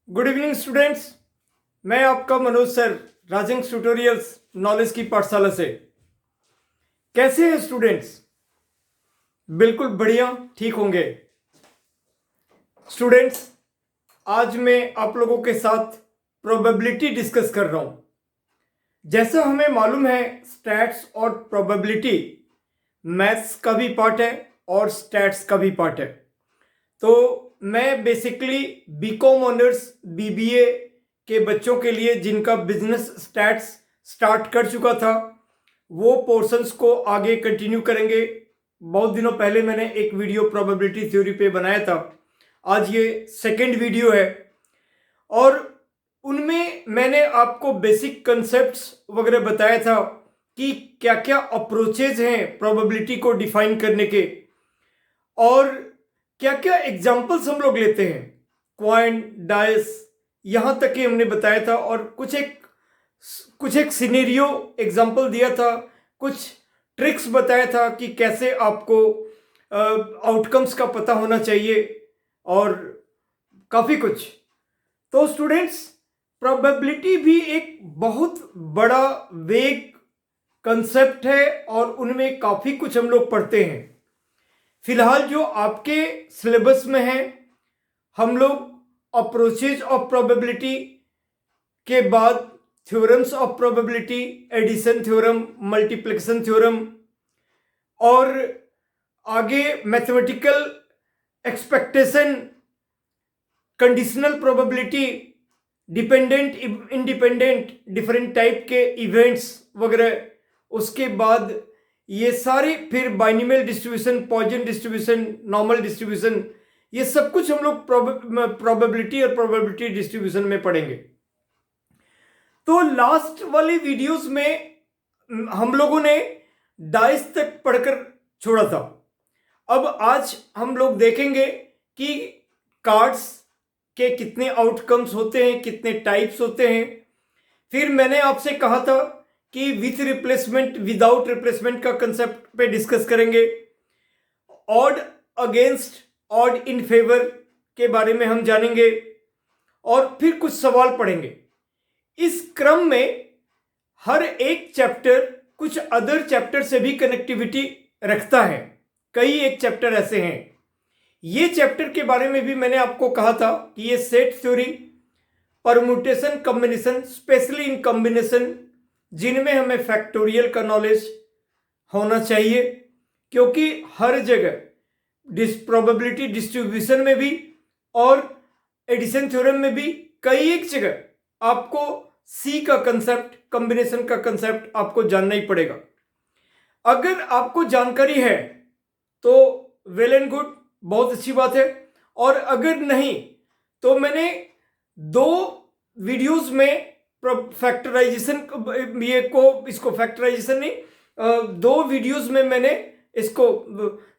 Good evening students. मैं आपका Manoj sir, राजिंग tutorials knowledge की पाठशाला से। कैसे हैं स्टूडेंट्स? बिल्कुल बढ़िया, ठीक होंगे। स्टूडेंट्स, आज मैं आप लोगों के साथ प्रोबेबिलिटी डिस्कस कर रहा हूं। जैसा हमें मालूम है, स्टैट्स और प्रोबेबिलिटी मैथ्स का भी पार्ट है और स्टैट्स का भी पार्ट है। तो मैं बेसिकली बीकॉम ऑनर्स बीबीए के बच्चों के लिए जिनका बिजनेस स्टैट्स स्टार्ट कर चुका था, वो पोर्शंस को आगे कंटिन्यू करेंगे। बहुत दिनों पहले मैंने एक वीडियो प्रोबेबिलिटी थ्योरी पे बनाया था, आज ये सेकंड वीडियो है और उनमें मैंने आपको बेसिक कंसेप्ट्स वगैरह बताया था कि क्या क्या अप्रोचेज हैं प्रोबेबिलिटी को डिफाइन करने के और क्या क्या एग्जाम्पल्स हम लोग लेते हैं, क्वाइन, डाइस, यहां तक ही हमने बताया था और कुछ एक सिनेरियो एग्जाम्पल दिया था, कुछ ट्रिक्स बताया था कि कैसे आपको आउटकम्स का पता होना चाहिए और काफ़ी कुछ। तो स्टूडेंट्स, प्रोबेबिलिटी भी एक बहुत बड़ा वेग कंसेप्ट है और उनमें काफ़ी कुछ हम लोग पढ़ते हैं। फिलहाल जो आपके सिलेबस में है, हम लोग अप्रोचेज ऑफ प्रोबेबिलिटी के बाद theorems of probability, addition theorem, multiplication theorem और आगे mathematical expectation, conditional probability, dependent, independent, different type के इवेंट्स वगैरह। उसके बाद ये सारे फिर binomial distribution, Poisson distribution, normal distribution, ये सब कुछ हम लोग प्रोबेबिलिटी और प्रोबेबिलिटी डिस्ट्रीब्यूशन में पढ़ेंगे। तो लास्ट वाली वीडियोस में हम लोगों ने डाइस तक पढ़कर छोड़ा था। अब आज हम लोग देखेंगे कि कार्ड्स के कितने आउटकम्स होते हैं, कितने टाइप्स होते हैं। फिर मैंने आपसे कहा था कि विथ रिप्लेसमेंट, विदाउट रिप्लेसमेंट का कंसेप्ट पे डिस्कस करेंगे। Odd against, odd in favour के बारे में हम जानेंगे और फिर कुछ सवाल पढ़ेंगे। इस क्रम में हर एक चैप्टर कुछ अदर चैप्टर से भी कनेक्टिविटी रखता है। कई एक चैप्टर ऐसे हैं। ये चैप्टर के बारे में भी मैंने आपको कहा था कि ये set theory, permutation, combination, specially in combination, जिनमें हमें फैक्टोरियल का नॉलेज होना चाहिए, क्योंकि हर जगह प्रोबेबिलिटी डिस्ट्रीब्यूशन में भी और एडिशन थ्योरम में भी कई एक जगह आपको सी का कंसेप्ट, कॉम्बिनेशन का कंसेप्ट आपको जानना ही पड़ेगा। अगर आपको जानकारी है तो वेल एंड गुड, बहुत अच्छी बात है। और अगर नहीं तो मैंने दो वीडियोस में फैक्टराइजेशन इसको फैक्टराइजेशन नहीं, दो वीडियोस में मैंने इसको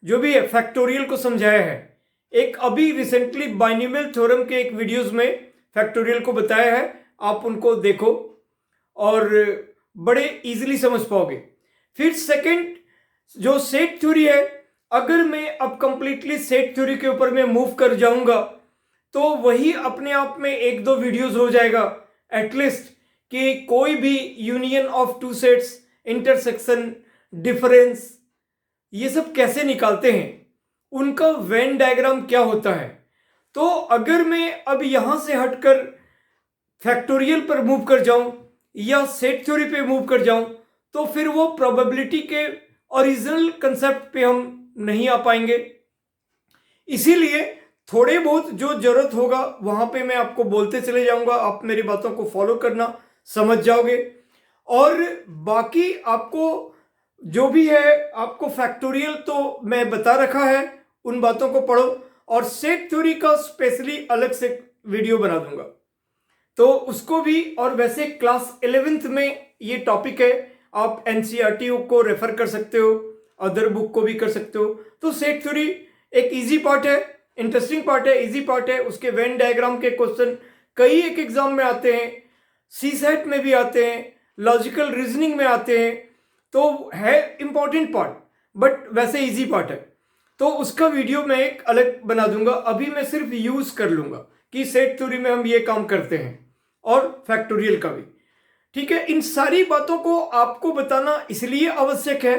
जो भी है फैक्टोरियल को समझाया है। एक अभी रिसेंटली बाइनोमियल थ्योरम के एक वीडियोस में फैक्टोरियल को बताया है, आप उनको देखो और बड़े इजीली समझ पाओगे। फिर सेकंड जो सेट थ्योरी है, अगर मैं अब कंप्लीटली सेट थ्योरी के ऊपर में मूव कर जाऊंगा तो वही अपने आप में एक दो वीडियोस हो जाएगा एटलीस्ट, कि कोई भी union of two sets, intersection, difference, ये सब कैसे निकालते हैं, उनका वेन डायग्राम क्या होता है। तो अगर मैं अब यहां से हटकर फैक्टोरियल पर मूव कर जाऊं या सेट थ्योरी पे मूव कर जाऊं तो फिर वो प्रोबेबिलिटी के ओरिजिनल कंसेप्ट पे हम नहीं आ पाएंगे। इसीलिए थोड़े बहुत जो जरूरत होगा वहां पे मैं आपको बोलते चले जाऊंगा, आप मेरी बातों को फॉलो करना समझ जाओगे। और बाकी आपको जो भी है, आपको फैक्टोरियल तो मैं बता रखा है, उन बातों को पढ़ो और सेट थ्योरी का स्पेशली अलग से वीडियो बना दूंगा तो उसको भी। और वैसे क्लास 11th में ये टॉपिक है, आप एनसीईआरटी को रेफर कर सकते हो, अदर बुक को भी कर सकते हो। तो सेट थ्योरी एक इजी पार्ट है, इंटरेस्टिंग पार्ट है, इजी पार्ट है। उसके वेन डायग्राम के क्वेश्चन कई एक एग्जाम में आते हैं, सीसेट में भी आते हैं, लॉजिकल रीजनिंग में आते हैं, तो है इंपॉर्टेंट पार्ट, बट वैसे इजी पार्ट है। तो उसका वीडियो मैं एक अलग बना दूंगा, अभी मैं सिर्फ यूज कर लूंगा कि सेट थ्योरी में हम ये काम करते हैं और फैक्टोरियल का भी। ठीक है, इन सारी बातों को आपको बताना इसलिए आवश्यक है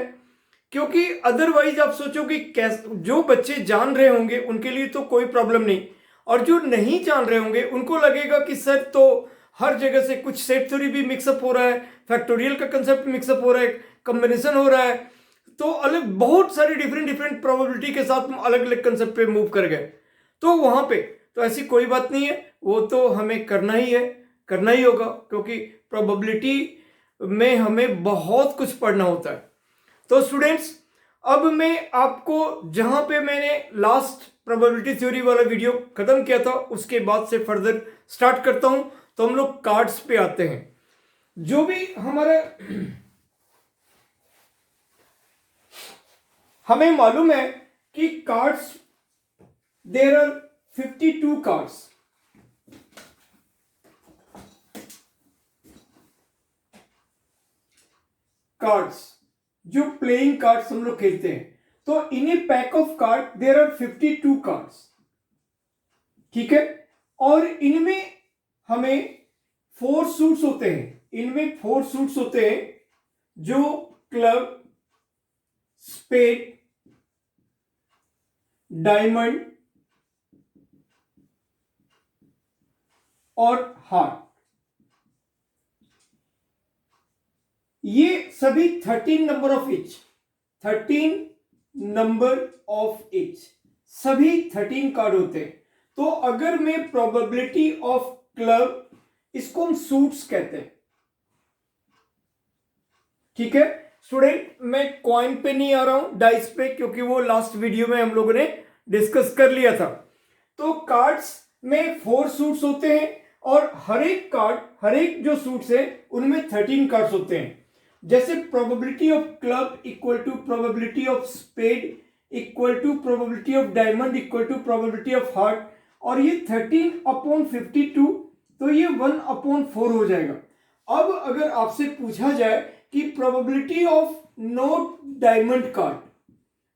क्योंकि अदरवाइज आप सोचो कि जो बच्चे जान रहे होंगे उनके लिए तो कोई प्रॉब्लम नहीं, और जो नहीं जान रहे होंगे उनको लगेगा कि सर तो हर जगह से कुछ सेट थ्योरी भी मिक्सअप हो रहा है, फैक्टोरियल का कंसेप्ट मिक्सअप हो रहा है, कॉम्बिनेशन हो रहा है, तो अलग बहुत सारी डिफरेंट डिफरेंट प्रोबेबिलिटी के साथ हम अलग अलग कंसेप्ट पे मूव कर गए। तो वहां पे तो ऐसी कोई बात नहीं है, वो तो हमें करना ही है, करना ही होगा, क्योंकि प्रोबेबिलिटी में हमें बहुत कुछ पढ़ना होता है। तो स्टूडेंट्स, अब मैं आपको जहां पे मैंने लास्ट प्रोबेबिलिटी थ्योरी वाला वीडियो खत्म किया था उसके बाद से फर्दर स्टार्ट करता हूं। तो हम लोग कार्ड्स पे आते हैं। जो भी हमारा हमें मालूम है कि cards, there are 52 cards. Cards जो प्लेइंग कार्ड्स हम लोग खेलते हैं, तो in a pack of card there are 52 cards. ठीक है, और इनमें हमें 4 सूट्स होते हैं, इनमें 4 सूट्स होते हैं जो क्लब, स्पेड, डायमंड और हार्ट। ये सभी 13 number of each, 13 number of each, सभी 13 कार्ड होते हैं। तो अगर मैं प्रोबेबिलिटी ऑफ क्लब, इसको हम सूट्स कहते हैं। ठीक है स्टूडेंट, मैं कॉइन पे नहीं आ रहा हूं, डाइस पे, क्योंकि वो लास्ट वीडियो में हम लोगों ने डिस्कस कर लिया था। तो कार्ड्स में 4 सूट्स होते हैं और हर एक कार्ड, हर एक जो सूट्स है उनमें 13 कार्ड्स होते हैं। जैसे probability of club equal to probability of spade equal to probability of diamond equal to probability of heart, और ये 13/52, तो ये 1/4 हो जाएगा। अब अगर आपसे पूछा जाए कि probability of note diamond card,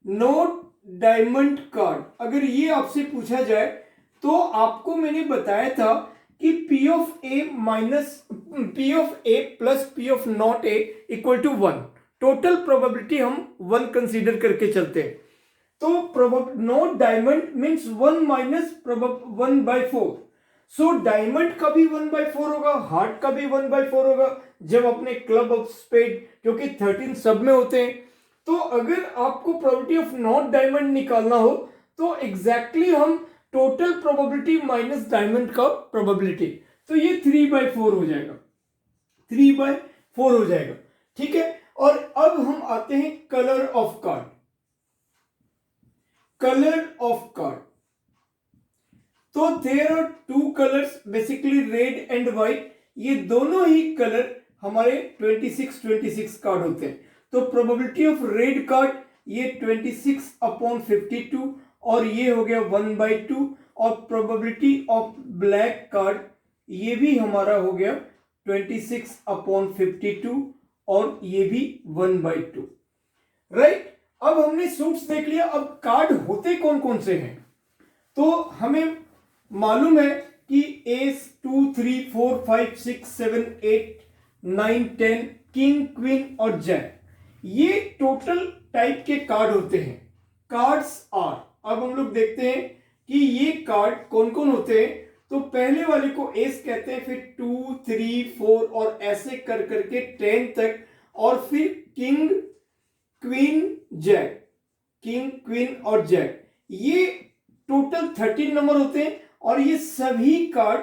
note diamond card, अगर ये आपसे पूछा जाए तो आपको मैंने बताया था कि P of A plus P of not A equal to 1, total probability हम 1 कंसीडर करके चलते हैं। तो not diamond means 1 minus 1/4। So diamond का भी 1/4 होगा, हार्ट का भी 1/4 होगा जब अपने क्लब ऑफ स्पेड, क्योंकि 13 सब में होते हैं। तो अगर आपको प्रोबेबिलिटी ऑफ नॉट डायमंड निकालना हो तो एग्जैक्टली हम टोटल प्रोबेबिलिटी माइनस डायमंड का प्रोबेबिलिटी, तो ये 3/4 हो जाएगा, 3/4 हो जाएगा। ठीक है, और अब हम आते हैं colour of card. Colour of card, तो there are 2 colours basically, red and white. ये दोनों ही कलर हमारे 26 कार्ड होते हैं। तो प्रोबेबिलिटी ऑफ रेड कार्ड ये 26/52 और ये हो गया 1/2, और प्रोबेबिलिटी ऑफ ब्लैक कार्ड ये भी हमारा हो गया 26/52 और ये भी 1/2। राइट, अब हमने सूट्स देख लिया, अब कार्ड होते कौन कौन से हैं। तो हमें मालूम है कि एस 2 3 4 5 6 7 8 9 10 किंग, क्वीन और जैक, ये टोटल टाइप के कार्ड होते हैं। कार्ड्स आर, अब हम लोग देखते हैं कि ये कार्ड कौन कौन होते हैं। तो पहले वाले को एस कहते हैं, फिर 2 3 4 और ऐसे कर करके 10 तक, और फिर king, queen, jack, king, queen और जैक, ये टोटल 13 नंबर होते हैं और ये सभी कार्ड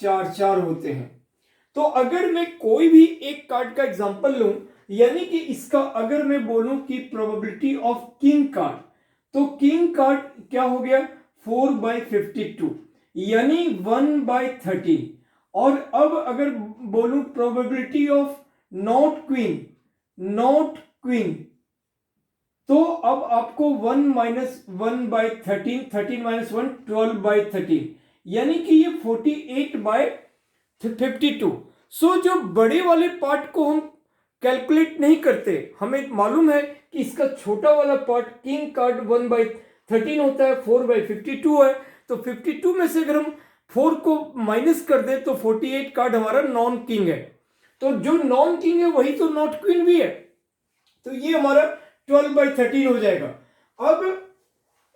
4-4 होते हैं। तो अगर मैं कोई भी एक कार्ड का एग्जांपल लूं, यानी कि इसका अगर मैं बोलूं कि प्रोबेबिलिटी ऑफ किंग कार्ड, तो किंग कार्ड क्या हो गया 4/52 यानी 1/13। और अब अगर बोलूं probability of not queen, not queen, तो अब आपको 1 माइनस 1/13, 13 माइनस 1 12/13, यानी कि ये 48/52। सो जो बड़े वाले पार्ट को हम कैलकुलेट नहीं करते, हमें मालूम है कि इसका छोटा वाला पार्ट किंग कार्ड 1/13 होता है, 4/52 है। तो 52 में से अगर हम 4 को माइनस कर दे तो 48 कार्ड हमारा नॉन किंग है, तो जो नॉन किंग है वही तो नॉट क्वीन भी है, तो ये हमारा 12/13 हो जाएगा। अब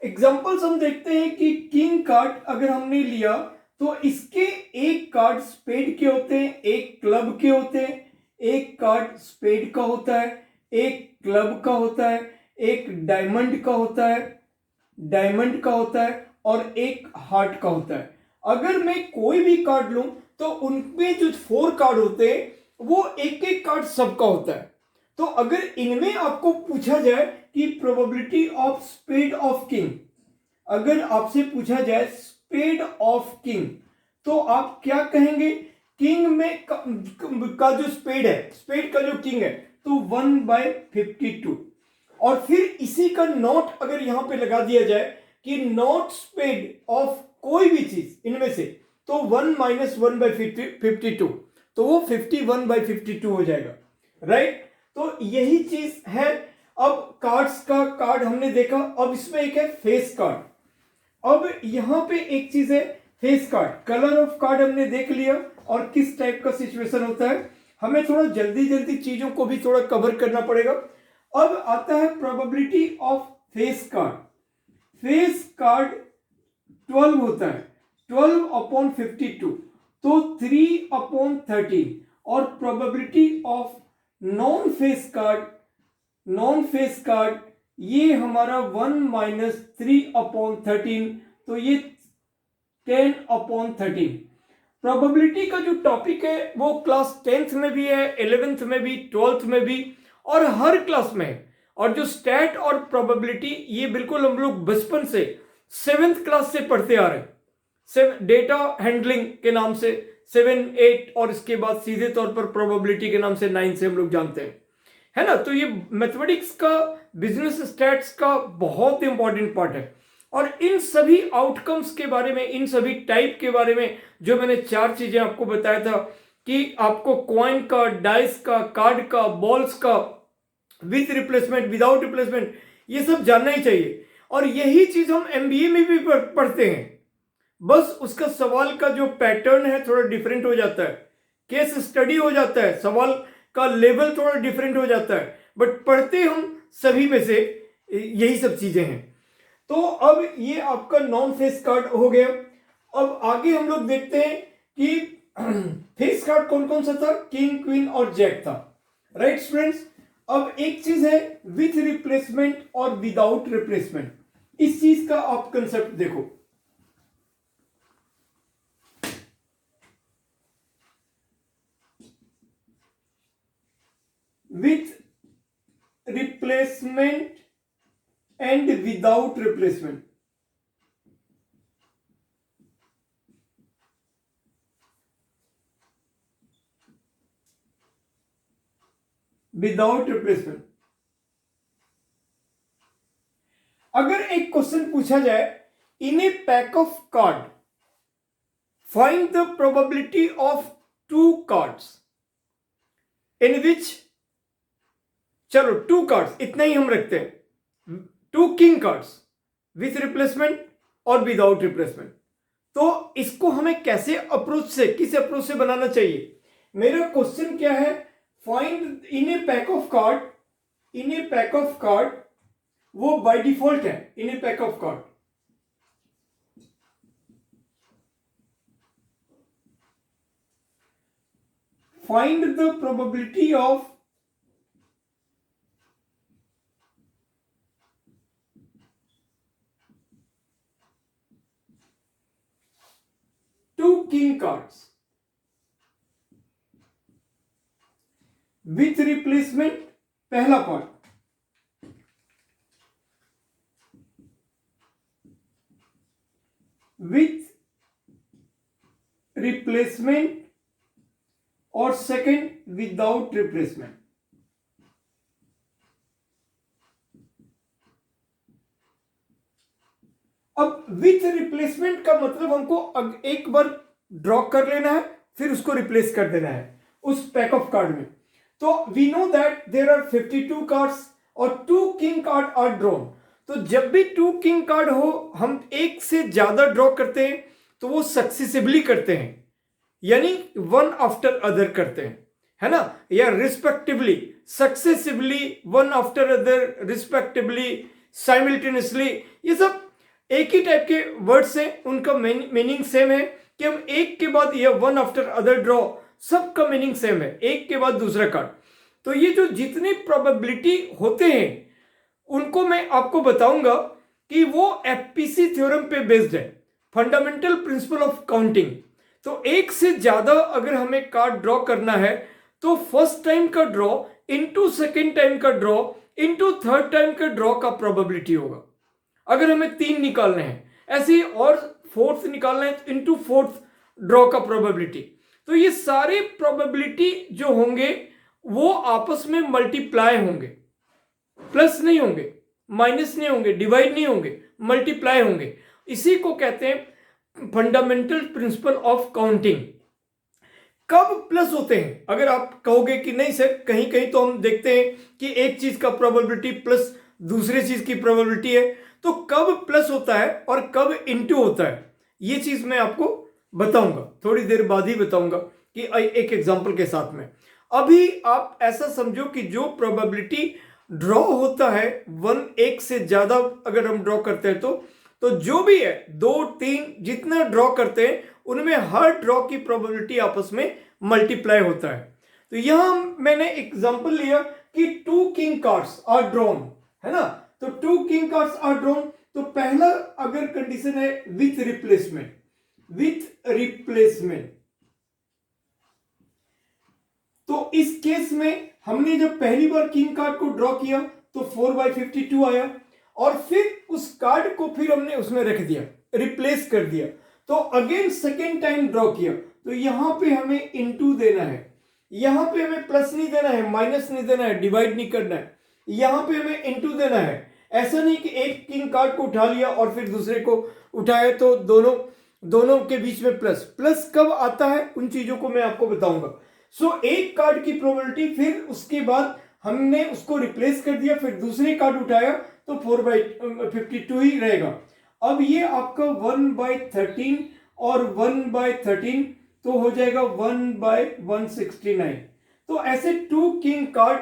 एग्जांपल्स हम देखते हैं कि किंग कार्ड अगर हमने लिया तो इसके एक कार्ड स्पेड के होते हैं, एक क्लब के होते हैं, एक कार्ड स्पेड का होता है, एक क्लब का होता है, एक डायमंड का होता है और एक हार्ट का होता है। अगर मैं कोई भी कार्ड लूं तो उनमें जो 4 कार्ड होते हैं वो एक एक कार्ड सबका होता है। तो अगर इनमें आपको पूछा जाए कि probability of spade of king, अगर आपसे पूछा जाए स्पेड ऑफ किंग तो आप क्या कहेंगे? किंग में का जो स्पेड है, स्पेड का जो किंग है तो 1/52, और फिर इसी का नॉट अगर यहां पे लगा दिया जाए कि नॉट स्पेड ऑफ कोई भी चीज इनमें से, तो 1 - 1/52, तो वो 51/52 हो जाएगा, राइट। तो यही चीज है। अब कार्ड्स का कार्ड हमने देखा, अब इसमें एक है फेस कार्ड। अब यहां पे एक चीज है face card, colour of card हमने देख लिया और किस टाइप का सिचुएशन होता है। हमें थोड़ा जल्दी जल्दी चीजों को भी थोड़ा कवर करना पड़ेगा। अब आता है probability of face card. Face card 12 होता है, 12/52, तो 3/13, और probability of non face card ये हमारा 1 - 3/13, तो ये 10/13। प्रोबेबिलिटी का जो टॉपिक है वो क्लास 10th में भी है, 11th में भी, 12th में भी, और हर क्लास में है। और जो स्टैट और प्रोबेबिलिटी ये बिल्कुल हम लोग बचपन से 7th क्लास से पढ़ते आ रहे हैं, डेटा हैंडलिंग के नाम से 7, 8, और इसके बाद सीधे तौर पर प्रोबेबिलिटी के नाम से 9 से हम लोग जानते हैं, है ना। तो ये मैथमेटिक्स का, बिजनेस स्टैट्स का बहुत इंपॉर्टेंट पार्ट है। और इन सभी आउटकम्स के बारे में, इन सभी टाइप के बारे में जो मैंने 4 चीजें आपको बताया था कि आपको कॉइन का, डाइस का, कार्ड का, बॉल्स का, विथ रिप्लेसमेंट, विदाउट रिप्लेसमेंट, ये सब जानना ही चाहिए। और यही चीज हम एमबीए में भी पढ़ते हैं, बस उसका सवाल का जो पैटर्न है थोड़ा डिफरेंट हो जाता है, केस स्टडी हो जाता है, सवाल का लेवल थोड़ा डिफरेंट हो जाता है, बट पढ़ते हम सभी में से यही सब चीजें हैं। तो अब ये आपका नॉन फेस कार्ड हो गया। अब आगे हम लोग देखते हैं कि फेस कार्ड कौन कौन सा था, किंग, क्वीन और जैक था, राइट स्टूडेंट्स। अब एक चीज है विथ रिप्लेसमेंट और विदाउट रिप्लेसमेंट, इस चीज का आप कंसेप्ट देखो। With replacement and without replacement, without replacement. अगर एक क्वेश्चन पूछा जाए in a pack of card find the probability of 2 cards in which, चलो 2 कार्ड्स इतना ही हम रखते हैं, 2 किंग कार्ड्स विथ रिप्लेसमेंट और विदाउट रिप्लेसमेंट, तो इसको हमें कैसे अप्रोच से, किस अप्रोच से बनाना चाहिए? मेरा क्वेश्चन क्या है, find in a pack of card, in a pack of card, वो बाय डिफॉल्ट है in a pack of card, find the probability of two king cards with replacement, पहला पार्ट, with replacement और second without replacement. अब with replacement का मतलब हमको एक बार draw कर लेना है, फिर उसको रिप्लेस कर देना है उस पैक ऑफ कार्ड में। तो we know that there are 52 cards और 2 किंग कार्ड आर ड्रॉन। तो जब भी 2 किंग कार्ड हो, हम एक से ज्यादा ड्रॉ करते हैं तो वो सक्सेसिवली करते हैं, यानी वन आफ्टर अदर करते हैं, है ना, या respectively, successively, one after other, respectively, simultaneously, ये सब एक ही टाइप के वर्ड्स हैं, उनका मीनिंग सेम है कि हम एक के बाद ये वन आफ्टर अदर ड्रॉ, सबका मीनिंग सेम है, एक के बाद दूसरा कार्ड। तो ये जो जितनी प्रोबेबिलिटी होते हैं उनको मैं आपको बताऊंगा कि वो एफपीसी थ्योरम पे बेस्ड है, फंडामेंटल प्रिंसिपल ऑफ काउंटिंग। तो एक से ज्यादा अगर हमें कार्ड ड्रॉ करना है तो फर्स्ट टाइम का ड्रॉ इनटू सेकेंड टाइम का ड्रॉ इनटू थर्ड टाइम का ड्रॉ का प्रोबेबिलिटी होगा। अगर हमें 3 निकालने हैं ऐसे ही, और फोर्थ निकालना है इनटू फोर्थ ड्रॉ का प्रोबेबिलिटी। तो ये सारे प्रोबेबिलिटी जो होंगे वो आपस में मल्टीप्लाई होंगे, प्लस नहीं होंगे, माइनस नहीं होंगे, डिवाइड नहीं होंगे, मल्टीप्लाई होंगे। इसी को कहते हैं फंडामेंटल प्रिंसिपल ऑफ काउंटिंग। कब प्लस होते हैं? अगर आप कहोगे कि नहीं सर, कहीं कहीं तो हम देखते हैं कि एक चीज का प्रोबेबिलिटी प्लस दूसरे चीज की प्रोबेबिलिटी है, तो कब प्लस होता है और कब इनटू होता है, ये चीज मैं आपको बताऊंगा, थोड़ी देर बाद ही बताऊंगा कि एक एग्जांपल के साथ में। अभी आप ऐसा समझो कि जो प्रोबेबिलिटी ड्रॉ होता है एक से ज्यादा अगर हम ड्रॉ करते हैं तो जो भी है 2, 3 जितना ड्रॉ करते हैं उनमें हर ड्रॉ की प्रोबेबिलिटी आपस में मल्टीप्लाई होता है। तो यहां मैंने एग्जांपल लिया कि 2 किंग कार्ड्स आर ड्रॉन, है ना, तो 2 किंग कार्ड्स आर ड्रॉन। तो पहला अगर कंडीशन है विथ रिप्लेसमेंट, तो इस केस में हमने जब पहली बार किंग कार्ड को ड्रॉ किया तो 4/52 आया, और फिर उस कार्ड को फिर हमने उसमें रख दिया, रिप्लेस कर दिया। तो अगेन सेकेंड टाइम ड्रॉ किया, तो यहां पे हमें इनटू देना है, यहां पे हमें प्लस नहीं देना है, माइनस नहीं देना है, डिवाइड नहीं करना है, यहां पे हमें इनटू देना है। ऐसा नहीं कि एक किंग कार्ड को उठा लिया और फिर दूसरे को उठाया तो दोनों के बीच में प्लस कब आता है उन चीजों को मैं आपको बताऊंगा। सो एक कार्ड की प्रोबेबिलिटी, फिर उसके बाद हमने उसको रिप्लेस कर दिया, फिर दूसरे कार्ड उठाया तो 4/52 ही रहेगा। अब ये आपका 1/13 और 1/13 तो हो जाएगा 1/169। तो ऐसे 2 किंग कार्ड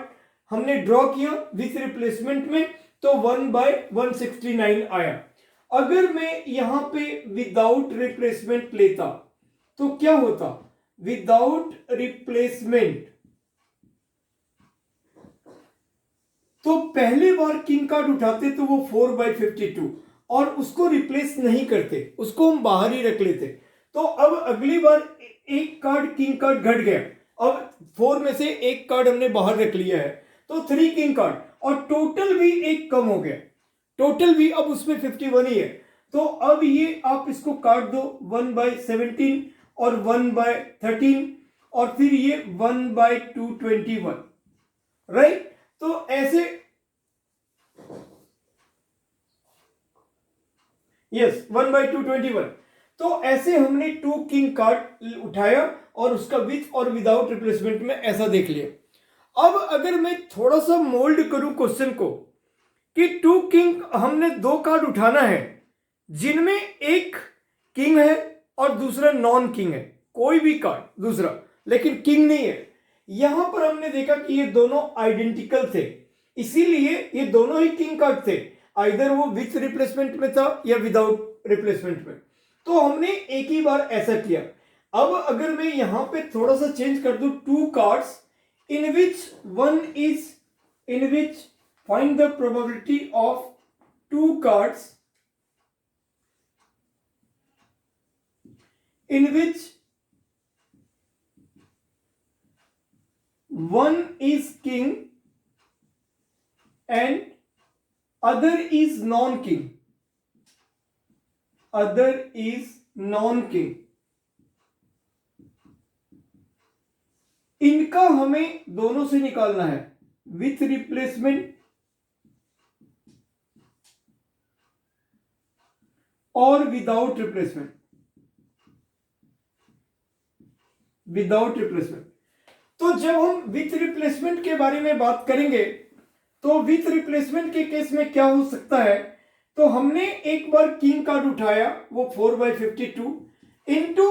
हमने ड्रॉ किया विथ रिप्लेसमेंट में, तो 1/169 आया। अगर मैं यहां पे विदाउट रिप्लेसमेंट लेता तो क्या होता? विदाउट रिप्लेसमेंट तो पहली बार किंग कार्ड उठाते तो वो 4/52 और उसको रिप्लेस नहीं करते, उसको हम बाहर ही रख लेते। तो अब अगली बार एक कार्ड किंग कार्ड घट गया, अब 4 में से एक कार्ड हमने बाहर रख लिया है तो 3 किंग कार्ड, और टोटल भी एक कम हो गया, टोटल भी अब उसमें 51 ही है। तो अब ये आप इसको काट दो 1/17 और 1/13 और फिर ये 1/221, राइट। तो ऐसे यस 1/221। तो ऐसे हमने 2 किंग कार्ड उठाया और उसका विथ और विदाउट रिप्लेसमेंट में ऐसा देख लिया। अब अगर मैं थोड़ा सा मोल्ड करूं क्वेश्चन को कि 2 किंग, हमने 2 कार्ड उठाना है जिनमें एक किंग है और दूसरा नॉन किंग है, कोई भी कार्ड दूसरा, लेकिन किंग नहीं है। यहां पर हमने देखा कि ये दोनों आइडेंटिकल थे, इसीलिए ये दोनों ही किंग कार्ड थे, आइदर वो विथ रिप्लेसमेंट में था या विदाउट रिप्लेसमेंट में। तो हमने एक ही बार ऐसा किया। अब अगर मैं यहां पे थोड़ा सा चेंज कर दूं, 2 cards in which find the probability of 2 cards in which one is king and other is non-king, इनका हमें दोनों से निकालना है, विथ रिप्लेसमेंट और विदाउट रिप्लेसमेंट। तो जब हम विथ रिप्लेसमेंट के बारे में बात करेंगे तो विथ रिप्लेसमेंट के केस में क्या हो सकता है, तो हमने एक बार किंग कार्ड उठाया वो 4/52, इनटू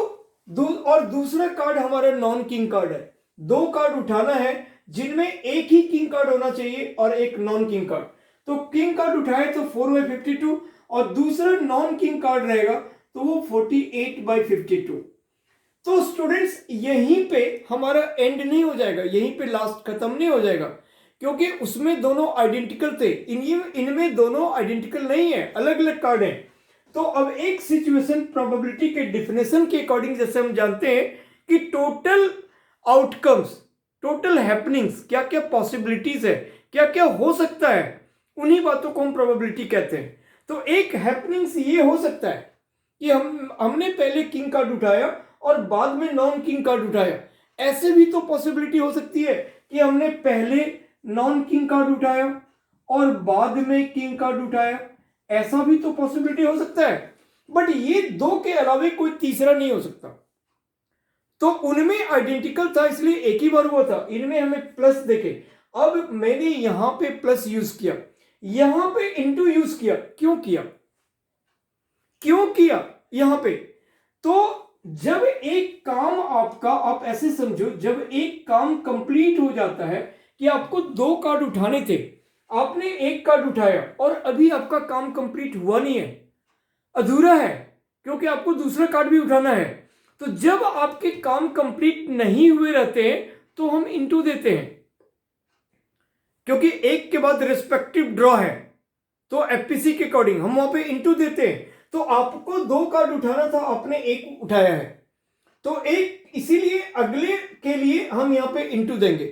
और दूसरा कार्ड हमारा नॉन किंग कार्ड है। दो कार्ड उठाना है जिनमें एक ही किंग कार्ड होना चाहिए और एक नॉन किंग कार्ड। तो किंग कार्ड उठाए तो 4/52 और दूसरा नॉन किंग कार्ड रहेगा तो वो 48/52। तो स्टूडेंट्स यहीं पे हमारा एंड नहीं हो जाएगा, यहीं पे लास्ट खत्म नहीं हो जाएगा, क्योंकि उसमें दोनों आइडेंटिकल थे, इनमें दोनों आइडेंटिकल नहीं है, अलग अलग कार्ड हैं। तो अब एक सिचुएशन प्रोबेबिलिटी के डिफिनेशन के अकॉर्डिंग जैसे हम जानते हैं कि टोटल आउटकम्स, टोटल हैपनिंग्स, क्या क्या पॉसिबिलिटीज है, क्या क्या हो सकता है, उन्हीं बातों को हम प्रोबेबिलिटी कहते हैं। तो एक हैपनिंग्स ये हो सकता है कि हमने पहले किंग कार्ड उठाया और बाद में नॉन किंग कार्ड उठाया। ऐसे भी तो पॉसिबिलिटी हो सकती है कि हमने पहले नॉन किंग कार्ड उठाया और बाद में किंग कार्ड उठाया, ऐसा भी तो पॉसिबिलिटी हो सकता है। बट ये दो के अलावा कोई तीसरा नहीं हो सकता। तो उनमें आइडेंटिकल था इसलिए एक ही बार हुआ था, इनमें हमें प्लस देखे। अब मैंने यहां पे प्लस यूज किया, यहां पे इंटू यूज किया, क्यों किया, क्यों किया यहां पे? तो जब एक काम आपका, आप ऐसे समझो, जब एक काम कंप्लीट हो जाता है कि आपको दो कार्ड उठाने थे, आपने एक कार्ड उठाया और अभी आपका काम कंप्लीट हुआ नहीं है, अधूरा है, क्योंकि आपको दूसरा कार्ड भी उठाना है। तो जब आपके काम कंप्लीट नहीं हुए रहते हैं तो हम इंटू देते हैं, क्योंकि एक के बाद रिस्पेक्टिव ड्रॉ है, तो एफपीसी के अकॉर्डिंग हम वहां पे इंटू देते हैं। तो आपको दो कार्ड उठाना था, आपने एक उठाया है, तो एक, इसीलिए अगले के लिए हम यहां पे इंटू देंगे।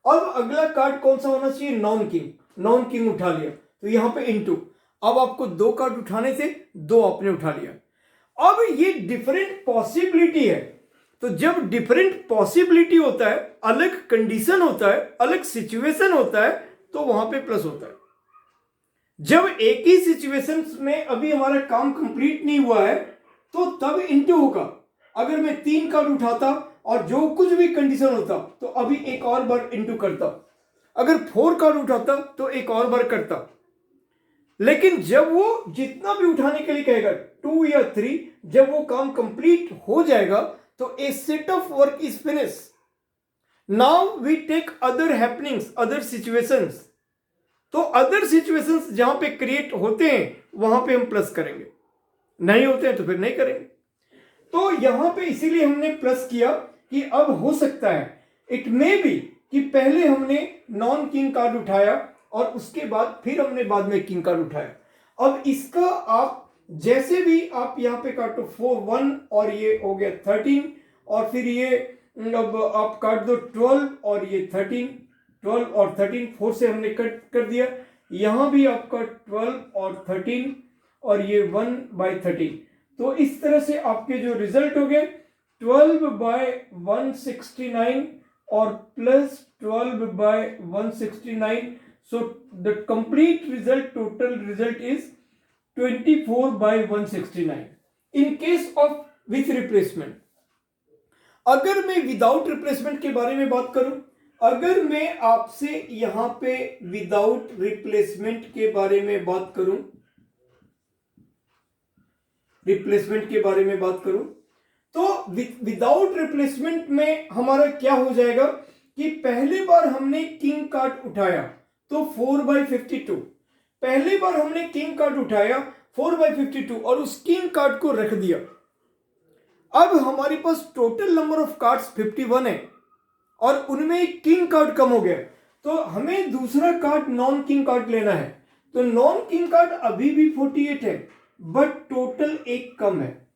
अब अगला कार्ड कौन सा होना चाहिए? Non king. नॉन किंग उठा लिया तो यहां पे इंटू। अब आपको दो कार्ड उठाने थे, दो आपने उठा लिया। अब ये डिफरेंट पॉसिबिलिटी है, तो जब डिफरेंट पॉसिबिलिटी होता है, अलग कंडीशन होता है, अलग सिचुएशन होता है, तो वहां पे प्लस होता है। जब एक ही सिचुएशन में अभी हमारा काम कंप्लीट नहीं हुआ है तो तब इंटू होगा। अगर मैं 3 कार्ड उठाता और जो कुछ भी कंडीशन होता तो अभी एक और बार इंटू करता। अगर 4 कार्ड उठाता तो एक और बार करता। लेकिन जब वो जितना भी उठाने के लिए कहेगा 2 या 3, जब वो काम कंप्लीट हो जाएगा तो a set of work is finish. Now we take other happenings, other situations. तो अदर सिचुएशंस जहां पे क्रिएट होते हैं वहां पे हम प्लस करेंगे, नहीं होते हैं तो फिर नहीं करेंगे। तो यहां पे इसीलिए हमने प्लस किया कि अब हो सकता है, इट मे बी, कि पहले हमने नॉन किंग कार्ड उठाया और उसके बाद फिर हमने बाद में किंग कार्ड उठाया। अब इसका आप जैसे भी आप यहां पे काटो 4 1 और ये हो गया 13, और फिर ये अब आप काट दो 12 और ये 13, 12 और 13, 4 से हमने कट कर दिया। यहां भी आपका 12 और 13 और ये 1/13। तो इस तरह से आपके जो रिजल्ट हो गए 12/169 और plus 12/169। So the complete result, total result is 24/169 in case of with replacement। अगर मैं विदाउट रिप्लेसमेंट के बारे में बात करूं, अगर मैं आपसे यहां पे विदाउट रिप्लेसमेंट के बारे में बात करूं, रिप्लेसमेंट के बारे में बात करूं, तो विदाउट रिप्लेसमेंट में हमारा क्या हो जाएगा कि पहली बार हमने किंग कार्ड उठाया तो 4/52, पहली बार हमने किंग कार्ड उठाया 4/52 और उस किंग कार्ड को रख दिया। अब हमारे पास टोटल नंबर ऑफ कार्ड्स 51 है और उनमें एक किंग कार्ड कम हो गया, तो हमें दूसरा कार्ड नॉन किंग कार्ड लेना है। तो नॉन किंग कार्ड अभी भी 48 है बट टोटल एक कम है,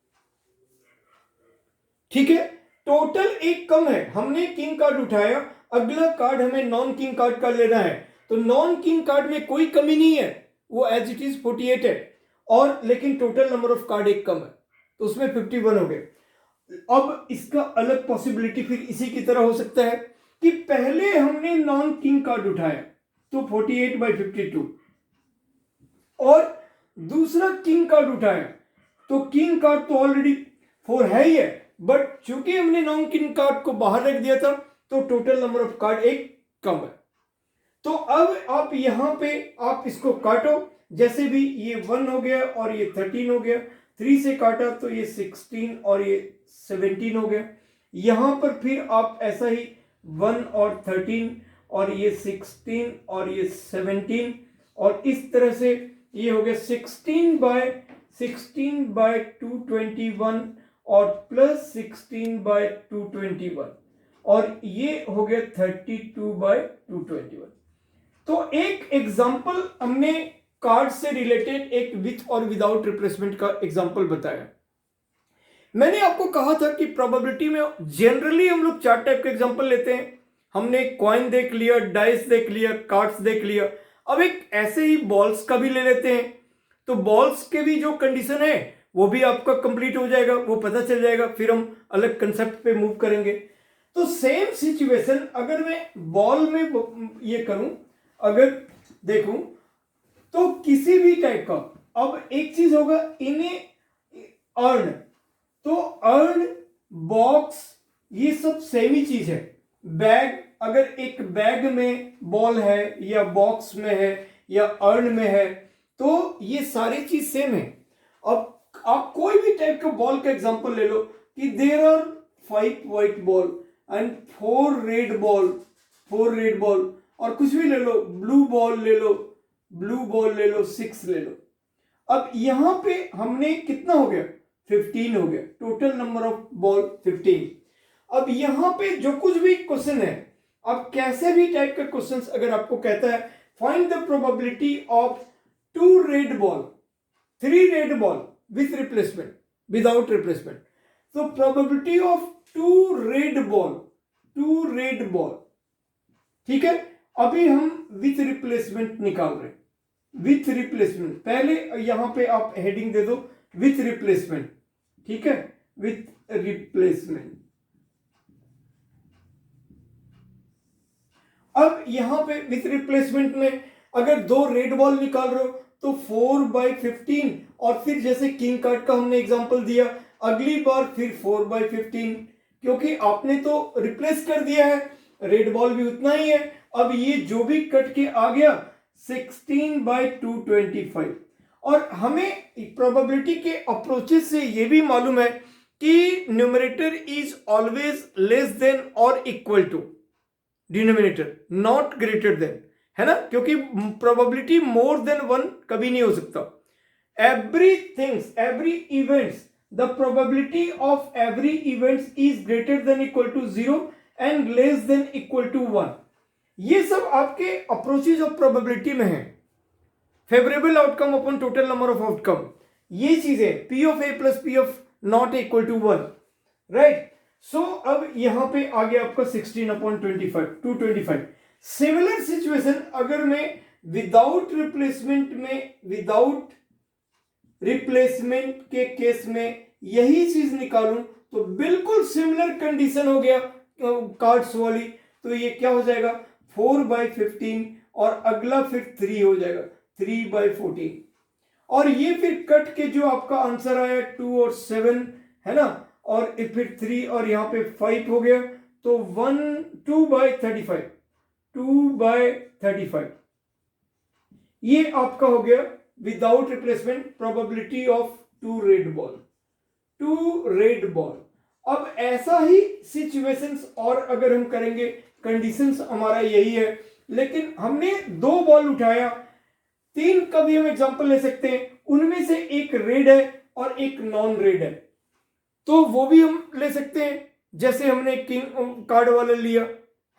ठीक है, टोटल एक कम है। हमने किंग कार्ड उठाया, अगला कार्ड हमें नॉन किंग कार्ड का लेना है, तो नॉन किंग कार्ड में कोई कमी नहीं है, वो एज इट इज 48 है, और लेकिन टोटल नंबर ऑफ कार्ड एक कम है तो उसमें 51 हो गए। अब इसका अलग पॉसिबिलिटी फिर इसी की तरह हो सकता है कि पहले हमने नॉन किंग कार्ड उठाया तो 48/52 और दूसरा किंग कार्ड उठाया तो किंग कार्ड तो ऑलरेडी 4 है ही है, बट चूंकि हमने नॉन किंग कार्ड को बाहर रख दिया था तो टोटल नंबर ऑफ कार्ड एक कम है। तो अब आप यहां पे आप इसको काटो, जैसे भी ये 1 हो गया और ये 13 हो गया, 3 से काटा तो ये 16 और ये 17 हो गया। यहां पर फिर आप ऐसा ही 1 और 13 और ये 16 और ये 17 और इस तरह से ये हो गया 16/221 और प्लस 16/221 और ये हो गया 32/221। तो एक एग्जाम्पल हमने कार्ड से रिलेटेड एक विथ और विदाउट रिप्लेसमेंट का एग्जाम्पल बताया। मैंने आपको कहा था कि प्रोबेबिलिटी में जनरली हम लोग 4 टाइप के एग्जाम्पल लेते हैं। हमने कॉइन देख लिया, डाइस देख लिया, कार्ड्स देख लिया। अब एक ऐसे ही बॉल्स का भी ले लेते हैं। तो बॉल्स के भी जो कंडीशन है वो भी आपका कंप्लीट हो जाएगा, वो पता चल जाएगा, फिर हम अलग कंसेप्ट पे मूव करेंगे। तो सेम सिचुएशन अगर मैं बॉल में ये करूं, अगर देखूं तो किसी भी टाइप का, अब एक चीज होगा इन्हें अर्न, तो अर्न, बॉक्स, ये सब सेम ही चीज है। बैग, अगर एक बैग में बॉल है या बॉक्स में है या अर्न में है तो ये सारी चीज सेम है। अब आप कोई भी टाइप का बॉल का एग्जांपल ले लो कि there are 5 white ball and 4 red ball, 4 red ball, और कुछ भी ले लो, ब्लू बॉल ले लो, ब्लू बॉल ले लो, 6 ले लो। अब यहां पे हमने कितना हो गया, 15 हो गया, टोटल नंबर ऑफ बॉल 15। अब यहां पे जो कुछ भी क्वेश्चन है, अब कैसे भी टाइप का क्वेश्चन अगर आपको कहता है find the probability of 2 red ball, 3 red ball with replacement, without replacement, तो probability of 2 red ball, 2 red ball, ठीक है। अभी हम विथ रिप्लेसमेंट निकाल रहे हैं, विथ रिप्लेसमेंट। पहले यहां पे आप हेडिंग दे दो विथ रिप्लेसमेंट, ठीक है, विथ रिप्लेसमेंट। अब यहां पे विथ रिप्लेसमेंट में अगर 2 रेड बॉल निकाल रहे हो तो 4/15 और फिर जैसे किंग कार्ड का हमने एग्जांपल दिया, अगली बार फिर 4/15, क्योंकि आपने तो रिप्लेस कर दिया है, रेड बॉल भी उतना ही है। अब ये जो भी कट के आ गया 16/225। और हमें प्रोबेबिलिटी के अप्रोचेस से ये भी मालूम है कि numerator is always less than और equal to denominator, not greater than, है ना, क्योंकि प्रोबेबिलिटी मोर देन 1 कभी नहीं हो सकता। Every things, every events, the probability of every events is greater than equal to 0 and less than equal to 1। ये सब आपके अप्रोचेज ऑफ प्रोबेबिलिटी में है। Favourable outcome upon total number of outcome, ये चीजें P of A plus P of not equal to 1, right. So अब यहां पे आ गया आपका 16/25, 225। सिमिलर सिचुएशन अगर मैं विदाउट रिप्लेसमेंट में, विदाउट रिप्लेसमेंट के केस में यही चीज निकालूं तो बिल्कुल सिमिलर कंडीशन हो गया कार्ड्स वाली। तो ये क्या हो जाएगा 4/15 और अगला फिर 3 हो जाएगा 3/14, और ये फिर कट के जो आपका आंसर आया 2 और 7, है ना, और फिर 3 और यहां पे 5 हो गया, तो 2/35, 2/35 ये आपका हो गया without replacement probability of 2 red ball, 2 red ball. अब ऐसा ही सिचुएशंस और अगर हम करेंगे, कंडीशंस हमारा यही है, लेकिन हमने 2 बॉल उठाया, 3 का भी हम एग्जांपल ले सकते हैं, उनमें से एक रेड है और एक नॉन रेड है, तो वो भी हम ले सकते हैं, जैसे हमने किंग कार्ड वाला लिया,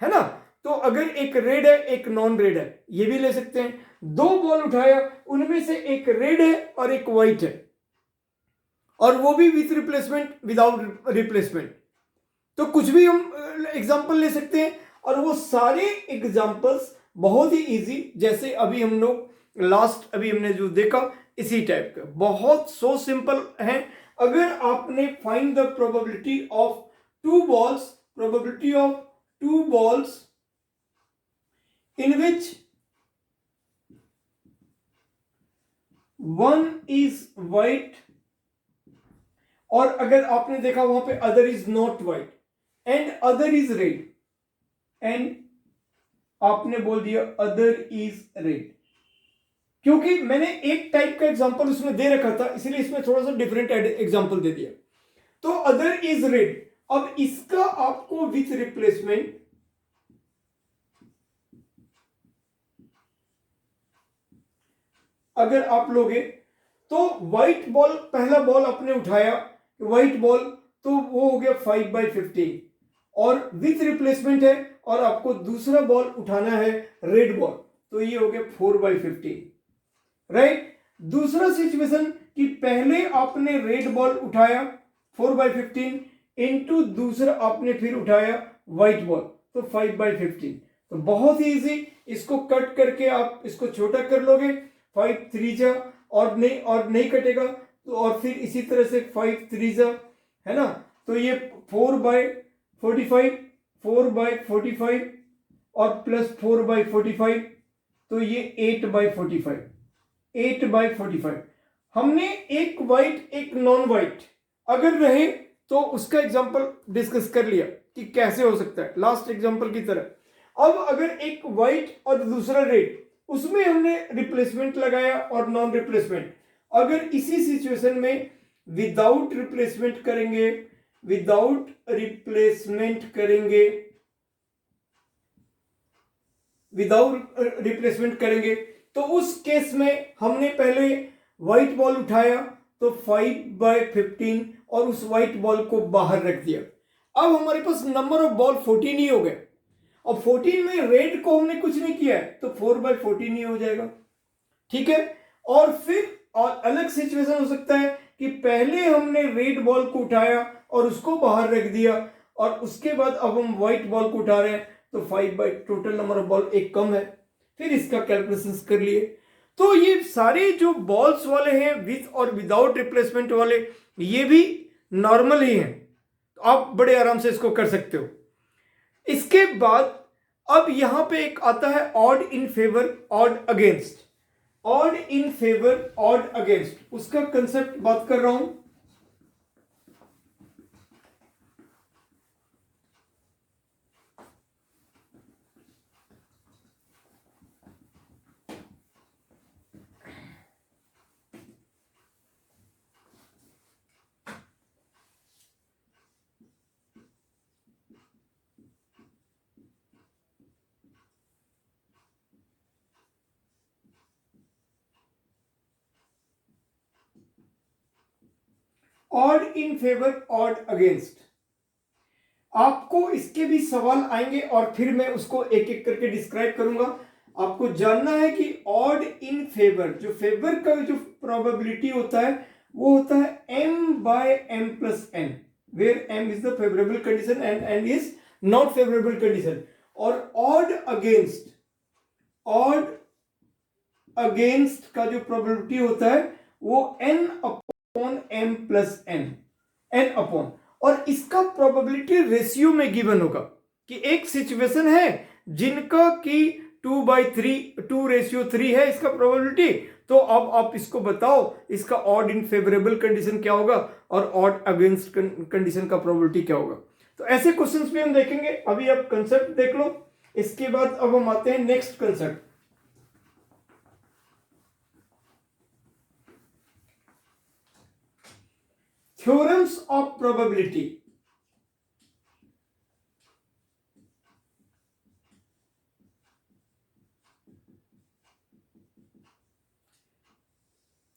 है ना। तो अगर एक रेड है एक नॉन रेड है, ये भी ले सकते हैं। 2 बॉल उठाया, उनमें से एक रेड है और एक व्हाइट है, और वो भी विथ रिप्लेसमेंट, विदाउट रिप्लेसमेंट, तो कुछ भी हम एग्जांपल ले सकते हैं। और वो सारे एग्जांपल्स बहुत ही इजी, जैसे अभी हम लोग लास्ट अभी हमने जो देखा इसी टाइप का, बहुत सो सिंपल है। अगर आपने find the probability of 2 balls, probability of 2 balls in which one is white, और अगर आपने देखा वहां पे other is not white and other is red, and आपने बोल दिया other is red, क्योंकि मैंने एक टाइप का एग्जांपल उसमें दे रखा था, इसलिए इसमें थोड़ा सा डिफरेंट एग्जांपल दे दिया। तो अदर इज रेड, अब इसका आपको विथ रिप्लेसमेंट अगर आप लोगे तो व्हाइट बॉल, पहला बॉल आपने उठाया व्हाइट बॉल, तो वो हो गया 5/15 और विथ रिप्लेसमेंट है, और आपको दूसरा बॉल उठाना है रेड बॉल, तो ये हो गया 4/15, राइट। दूसरा सिचुएशन कि पहले आपने रेड बॉल उठाया 4/15 इनटू दूसरा आपने फिर उठाया व्हाइट बॉल, तो 5/15। तो बहुत ही इजी, इसको कट करके आप इसको छोटा कर लोगे, 5 3 जा और नहीं कटेगा, तो और फिर इसी तरह से 5 3 जा, है ना। तो ये 4/45, 4/45 और प्लस 4/45, तो ये 8/45, 8/45। हमने एक वाइट एक नॉन वाइट अगर रहे तो उसका एग्जांपल डिस्कस कर लिया कि कैसे हो सकता है, लास्ट एग्जांपल की तरह। अब अगर एक वाइट और दूसरा रेड, उसमें हमने रिप्लेसमेंट लगाया और नॉन रिप्लेसमेंट, अगर इसी सिचुएशन में विदाउट रिप्लेसमेंट करेंगे, विदाउट रिप्लेसमेंट करेंगे, विदाउट रिप्लेसमेंट करेंगे, तो उस केस में हमने पहले व्हाइट बॉल उठाया तो 5/15 और उस व्हाइट बॉल को बाहर रख दिया। अब हमारे पास नंबर ऑफ बॉल 14 ही हो गए, और 14 में रेड को हमने कुछ नहीं किया है, तो 4/14 ही हो जाएगा, ठीक है। और फिर और अलग सिचुएशन हो सकता है कि पहले हमने रेड बॉल को उठाया और उसको बाहर रख दिया, और उसके बाद अब हम व्हाइट बॉल को उठा रहे हैं, तो 5 टोटल नंबर ऑफ बॉल एक कम है, फिर इसका कैलकुलेशन कर लिए। तो ये सारे जो बॉल्स वाले हैं विथ और विदाउट रिप्लेसमेंट वाले, ये भी नॉर्मल ही हैं, तो आप बड़े आराम से इसको कर सकते हो। इसके बाद अब यहां पे एक आता है odd in favour odd against, odd in favour odd against, उसका कंसेप्ट बात कर रहा हूं। Odd in favour odd against, आपको इसके भी सवाल आएंगे और फिर मैं उसको एक एक करके डिस्क्राइब करूंगा। आपको जानना है कि ऑड इन फेवर, जो फेवर का जो प्रोबेबिलिटी होता है वो होता है m/m+n, where m is the favourable condition and n is not favourable condition. और ऑड अगेंस्ट का जो प्रोबेबिलिटी होता है वो n/m+n, n अपॉन, और इसका प्रोबेबिलिटी रेशियो में गिवन होगा कि एक सिचुएशन है जिनका कि 2/3 है इसका प्रोबेबिलिटी, तो अब आप इसको बताओ इसका ऑड इन फेवरेबल कंडीशन क्या होगा और ऑड अगेंस्ट कंडीशन का प्रोबेबिलिटी क्या होगा। तो ऐसे क्वेश्चंस भी हम देखेंगे। अभी आप कंसेप्ट देख लो, इसके बाद अब हम आते हैं next concept, theorems of probability.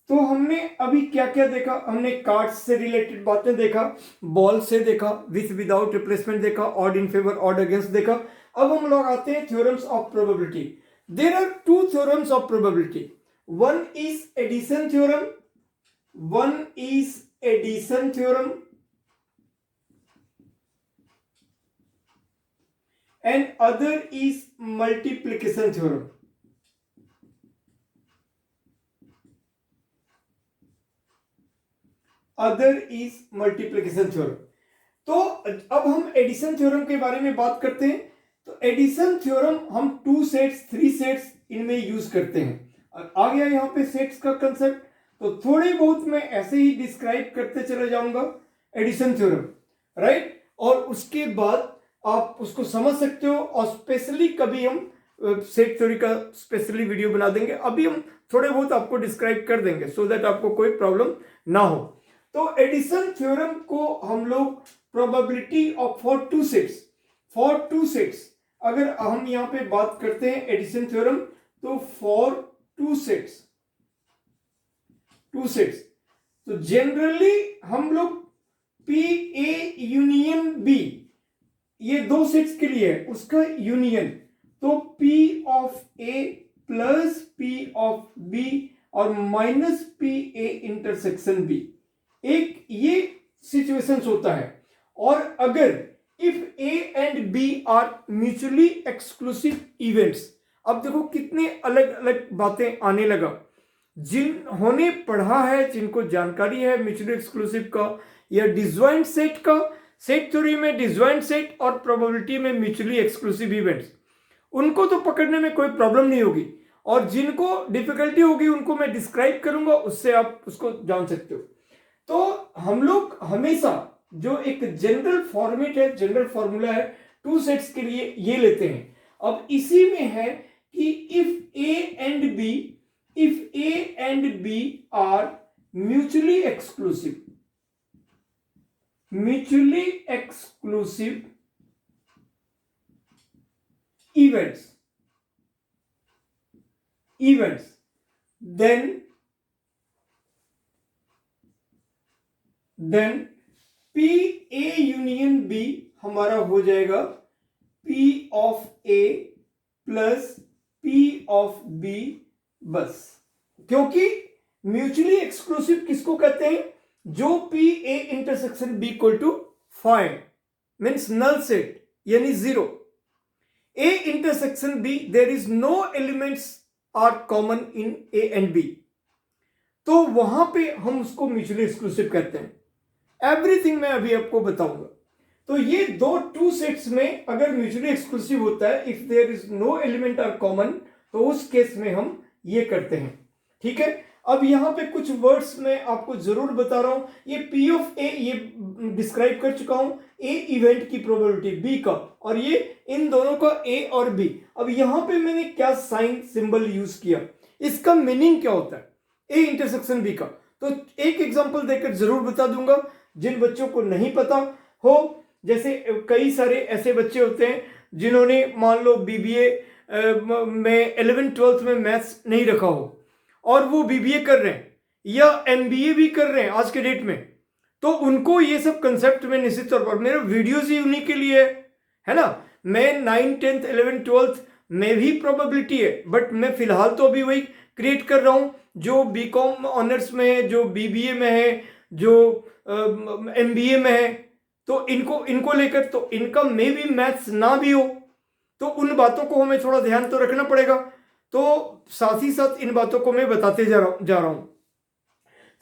तो हमने अभी क्या क्या देखा, हमने कार्ड्स से रिलेटेड बातें देखा, बॉल से देखा, विथ विदाउट रिप्लेसमेंट देखा, odd in favour odd against देखा। अब हम लोग आते हैं theorems of probability. There are two theorems of probability, one is addition theorem, one is addition theorem and other is multiplication theorem. Other is multiplication theorem. तो अब हम addition theorem के बारे में बात करते हैं। तो एडिशन थ्योरम हम 2 सेट्स 3 सेट्स इनमें यूज करते हैं, और आ गया यहां पे सेट्स का कंसेप्ट। तो थोड़े बहुत मैं ऐसे ही डिस्क्राइब करते चला जाऊंगा एडिशन थ्योरम, राइट। और उसके बाद आप उसको समझ सकते हो, और स्पेशली कभी हम सेट थ्योरी का स्पेशली वीडियो बना देंगे। अभी हम थोड़े बहुत आपको डिस्क्राइब कर देंगे सो दैट आपको कोई प्रॉब्लम ना हो। तो एडिशन थ्योरम को हम लोग probability of for two sets अगर हम यहां पे बात करते हैं एडिशन थ्योरम, तो फॉर टू सेट्स तो जनरली हम लोग पी ए यूनियन बी, ये दो सेट्स के लिए है, उसका यूनियन, तो P of A plus P of B और minus P A intersection B, एक ये सिचुएशंस होता है। और अगर if A and B are mutually exclusive events, अब देखो कितने अलग अलग बातें आने लगा। जिन्होंने पढ़ा है, जिनको जानकारी है म्यूचुअली एक्सक्लूसिव का या डिसजॉइंट सेट का, सेट थ्योरी में डिसजॉइंट सेट और प्रोबेबिलिटी में म्यूचुअली एक्सक्लूसिव इवेंट्स, उनको तो पकड़ने में कोई प्रॉब्लम नहीं होगी। और जिनको डिफिकल्टी होगी उनको मैं डिस्क्राइब करूंगा, उससे आप उसको जान सकते हो। तो हम लोग हमेशा जो एक जनरल फॉर्मेट है, जनरल फॉर्मूला है टू सेट्स के लिए, ये लेते हैं। अब इसी में है कि if A and B are mutually exclusive events then P A union B हमारा हो जाएगा P of A plus P of B, बस। क्योंकि म्यूचुअली एक्सक्लूसिव किसको कहते हैं? जो P A intersection B equal to 5 means null set यानी 0, A intersection B there is no elements are common in A and B, तो वहां पे हम उसको म्यूचुअली एक्सक्लूसिव कहते हैं। एवरीथिंग मैं अभी आपको बताऊंगा। तो ये दो टू सेट्स में अगर म्यूचुअली एक्सक्लूसिव होता है, if there is no element are common, तो उस केस में हम ये करते हैं। ठीक है, अब यहां पे कुछ वर्ड्स मैं आपको जरूर बता रहा हूं। ये P ऑफ A ये डिस्क्राइब कर चुका हूं, A इवेंट की प्रोबेबिलिटी B का, और ये इन दोनों का A और B। अब यहां पे मैंने क्या साइन सिंबल यूज किया, इसका मीनिंग क्या होता है A इंटरसेक्शन B का, तो एक एग्जांपल देकर जरूर बता दूंगा। जिन बच्चों को नहीं पता हो, जैसे कई सारे ऐसे बच्चे होते हैं जिन्होंने मान लो BBA में 11th-12th में मैथ्स नहीं रखा हो और वो BBA कर रहे हैं या MBA भी कर रहे हैं आज के डेट में, तो उनको ये सब कंसेप्ट में निश्चित तौर पर मेरे वीडियोस ही उन्हीं के लिए है ना। मैं 9, 10th, 11th, 12th में भी प्रोबेबिलिटी है, बट मैं फिलहाल तो अभी वही क्रिएट कर रहा हूं जो BCom ऑनर्स में है, जो BBA में है, जो MBA में है। तो इनको लेकर, तो इनका में भी मैथ्स ना भी हो, तो उन बातों को हमें थोड़ा ध्यान तो रखना पड़ेगा। तो साथ ही साथ इन बातों को मैं बताते जा रहा हूं।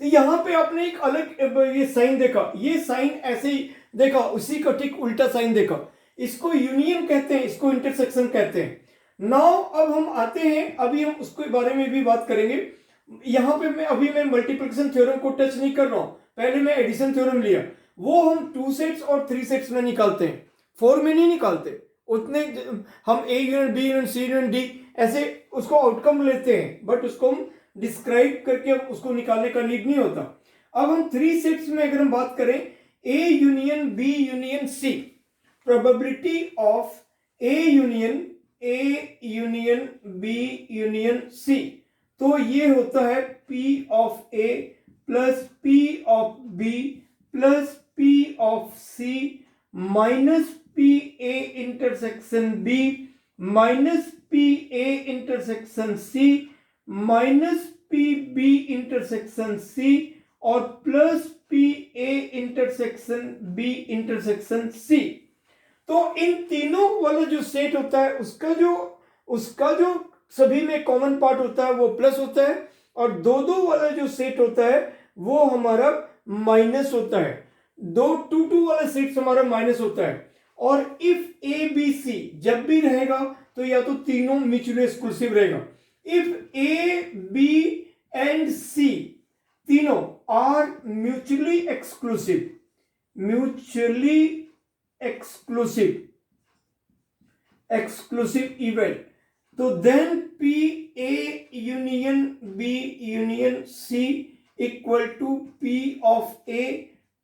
तो यहां पे आपने एक अलग ये साइन देखा, ये साइन ऐसे ही देखा, उसी का ठीक उल्टा साइन देखा। इसको यूनियन कहते हैं, इसको इंटरसेक्शन कहते हैं। नाउ अब हम आते हैं, अभी हम उसके बारे में भी बात करेंगे। यहां पे मैं मल्टीप्लिकेशन थ्योरम को टच नहीं कर रहा हूं, पहले मैं एडिशन थ्योरम लिया, वो हम 2 सेट्स और 3 सेट्स में निकालते हैं, 4 में नहीं निकालते। उतने हम A union B union C union D ऐसे उसको आउटकम लेते हैं, बट उसको हम डिस्क्राइब करके उसको निकालने का नीड नहीं होता। अब हम 3 सेट्स में अगर हम बात करें, A union B union C, probability of A union B union C, तो ये होता है P of A plus P of B plus P of C minus PA intersection B minus PA intersection C minus PB intersection C और plus PA intersection B intersection C। तो इन तीनों वाला जो set होता है उसका जो सभी में कॉमन पार्ट होता है वो प्लस होता है, और दो वाला जो सेट होता है वो हमारा माइनस होता है। 2 वाला सेट हमारा माइनस होता है। और इफ A B C जब भी रहेगा तो या तो तीनों म्यूचुअली एक्सक्लूसिव रहेगा। If A B and C तीनों आर म्यूचुअली एक्सक्लूसिव इवेंट, तो then P A union B union C equal to P of A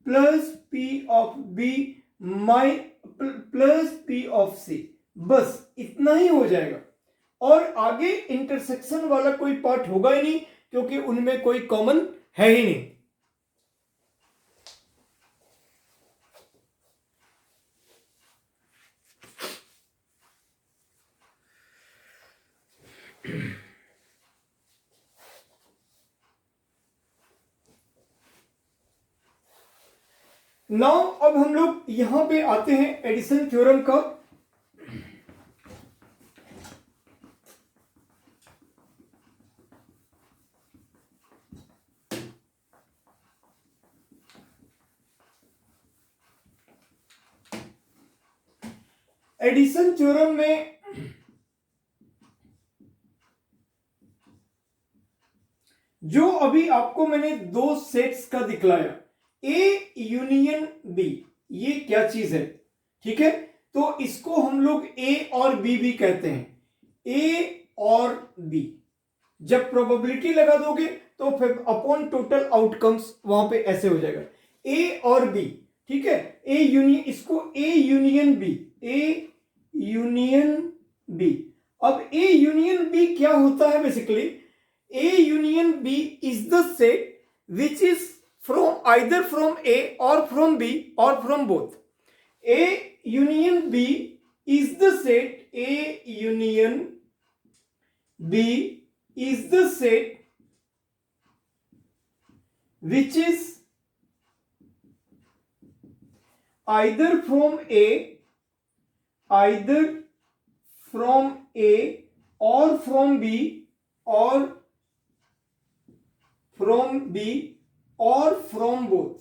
plus P of B my plus P of C. बस इतना ही हो जाएगा और आगे intersection वाला कोई पार्ट होगा ही नहीं क्योंकि उनमें कोई कॉमन है ही नहीं। नाउ अब हम लोग यहां पे आते हैं एडिशन थ्योरम का। एडिशन थ्योरम में जो अभी आपको मैंने दो सेट्स का दिखलाया, ए यूनियन बी, ये क्या चीज है, ठीक है। तो इसको हम लोग ए और बी भी कहते हैं। ए और बी जब प्रोबेबिलिटी लगा दोगे तो फिर अपॉन टोटल आउटकम्स वहां पे ऐसे हो जाएगा, ए और बी, ठीक है। ए यूनियन, इसको A union B, A union B. अब ए यूनियन बी क्या होता है basically, A union B is the set which is from either from A or from B or from both. A union B is the set, A union B is the set which is either from A or from B or from B or from both।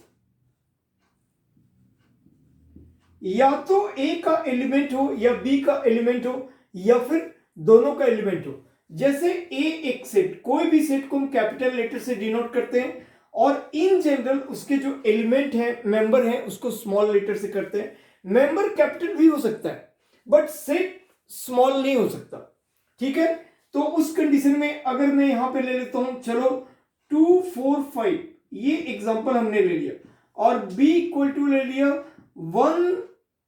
या तो A का element हो या B का element हो या फिर दोनों का एलिमेंट हो। जैसे A एक सेट, कोई भी सेट को हम कैपिटल लेटर से डिनोट करते हैं और इन जनरल उसके जो एलिमेंट है, मेंबर है, उसको स्मॉल लेटर से करते हैं। मेंबर कैपिटल भी हो सकता है बट सेट स्मॉल नहीं हो सकता, ठीक है। तो उस कंडीशन में अगर मैं यहां पे ले लेता हूं, चलो 2 4 5, ये एग्जांपल हमने ले लिया, और b इक्वल टू ले लिया 1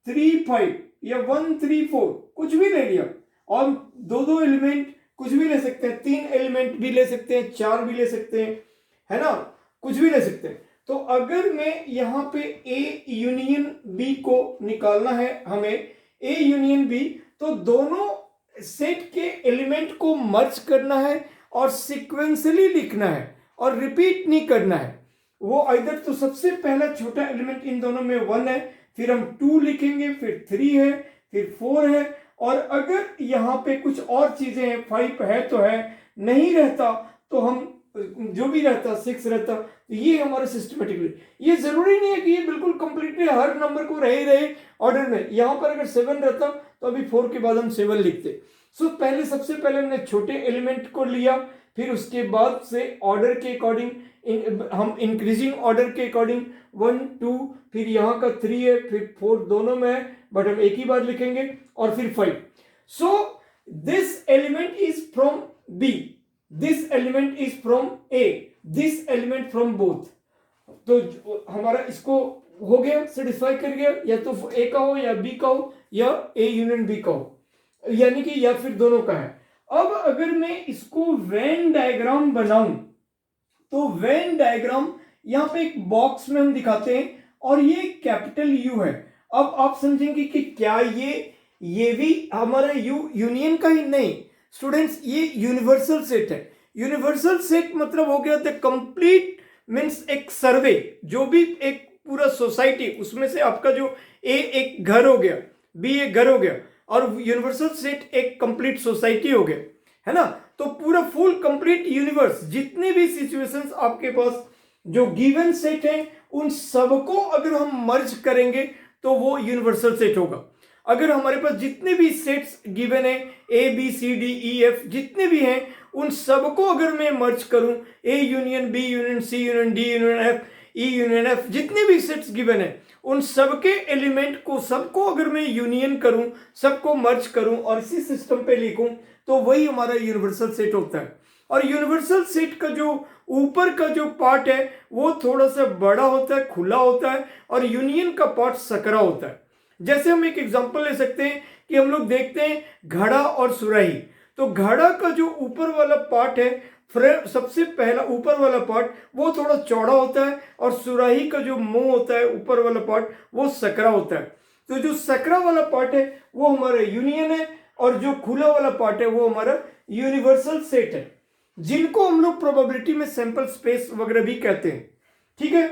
3 5 या 1 3 4, कुछ भी ले लिया। और दो एलिमेंट कुछ भी ले सकते हैं, 3 एलिमेंट भी ले सकते हैं, 4 भी ले सकते हैं, है ना, कुछ भी ले सकते हैं। तो अगर मैं यहां पे a यूनियन b को निकालना है हमें, a यूनियन b, तो दोनों सेट के एलिमेंट को मर्ज करना है और सीक्वेंशियली लिखना है और रिपीट नहीं करना है। वो आइदर तो सबसे पहला छोटा एलिमेंट इन दोनों में 1 है, फिर हम 2 लिखेंगे, फिर 3 है, फिर 4 है, और अगर यहां पे कुछ और चीजें हैं, 5 है तो है, नहीं रहता तो हम जो भी रहता 6 रहता, तो ये हमारा सिस्टमेटिकली। ये जरूरी नहीं है कि ये बिल्कुल कंप्लीटली हर नंबर को रहे ऑर्डर में। यहां पर अगर 7 रहता तो अभी 4 के बाद हम 7 लिखते। सो पहले सबसे पहले हमने छोटे एलिमेंट को लिया, फिर उसके बाद से ऑर्डर के अकॉर्डिंग हम इंक्रीजिंग ऑर्डर के अकॉर्डिंग 1 2, फिर यहाँ का 3 है, फिर 4 दोनों में है बट हम एक ही बार लिखेंगे, और फिर 5। So this element is from B, this element is from A, this element from both. तो हमारा इसको हो गया, सेटिस्फाई कर गया, या तो ए का हो या बी का हो या ए यूनियन बी का हो, यानी कि या फिर दोनों का है। अब अगर मैं इसको वेन डायग्राम बनाऊं तो वेन डायग्राम यहां पे एक बॉक्स में हम दिखाते हैं और ये कैपिटल यू है। अब आप समझेंगे कि क्या ये भी हमारा यूनियन का ही नहीं स्टूडेंट्स, ये यूनिवर्सल सेट है। यूनिवर्सल सेट मतलब हो गया द कंप्लीट मींस एक सर्वे, जो भी एक पूरा सोसाइटी, उसमें से आपका जो ए एक घर हो गया, बी एक घर हो गया, और यूनिवर्सल सेट एक कंप्लीट सोसाइटी हो गया, है ना। तो पूरा फुल कंप्लीट यूनिवर्स, जितने भी सिचुएशंस आपके पास जो गिवन सेट हैं, उन सबको अगर हम मर्ज करेंगे तो वो यूनिवर्सल सेट होगा। अगर हमारे पास जितने भी सेट्स गिवन है, A B C D E F जितने भी हैं, उन सबको अगर मैं मर्ज करूं, A union B union C union D union F E union F, जितने भी सेट्स गिवन है उन सबके एलिमेंट को सबको अगर मैं यूनियन करूं, सबको मर्ज करूं और इसी सिस्टम पे लिखूं, तो वही हमारा यूनिवर्सल सेट होता है। और यूनिवर्सल सेट का जो ऊपर का जो पार्ट है वो थोड़ा सा बड़ा होता है, खुला होता है, और यूनियन का पार्ट सकरा होता है। जैसे हम एक एग्जांपल ले सकते हैं कि हम लोग देखते हैं घड़ा और सुराही। तो घड़ा का जो ऊपर वाला पार्ट है, सबसे पहला ऊपर वाला पार्ट वो थोड़ा चौड़ा होता है, और सुराही का जो मुंह होता है ऊपर वाला पार्ट वो सकरा होता है। तो जो सकरा वाला पार्ट है वो हमारा यूनियन है, और जो खुला वाला पार्ट है वो हमारा यूनिवर्सल सेट है, जिनको हम लोग प्रोबेबिलिटी में सैंपल स्पेस वगैरह भी कहते हैं। ठीक है,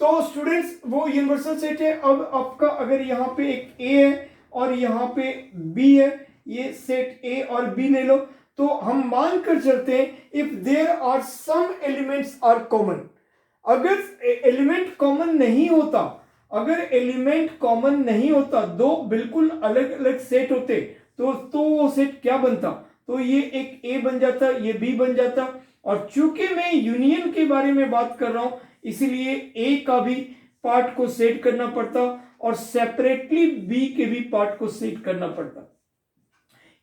तो स्टूडेंट्स वो यूनिवर्सल सेट है। अब आपका अगर यहाँ पे एक ए है और यहाँ पे बी है, ये सेट ए और बी ले लो, तो हम मान कर चलते हैं if there are some elements are common. अगर एलिमेंट कॉमन नहीं होता, अगर एलिमेंट कॉमन नहीं होता, दो बिल्कुल अलग अलग सेट होते, तो वो सेट क्या बनता? तो ये एक ए बन जाता, ये बी बन जाता। और चूंकि मैं यूनियन के बारे में बात कर रहा हूं, इसलिए ए का भी पार्ट को सेट करना पड़ता और सेपरेटली बी के भी पार्ट को सेट करना पड़ता।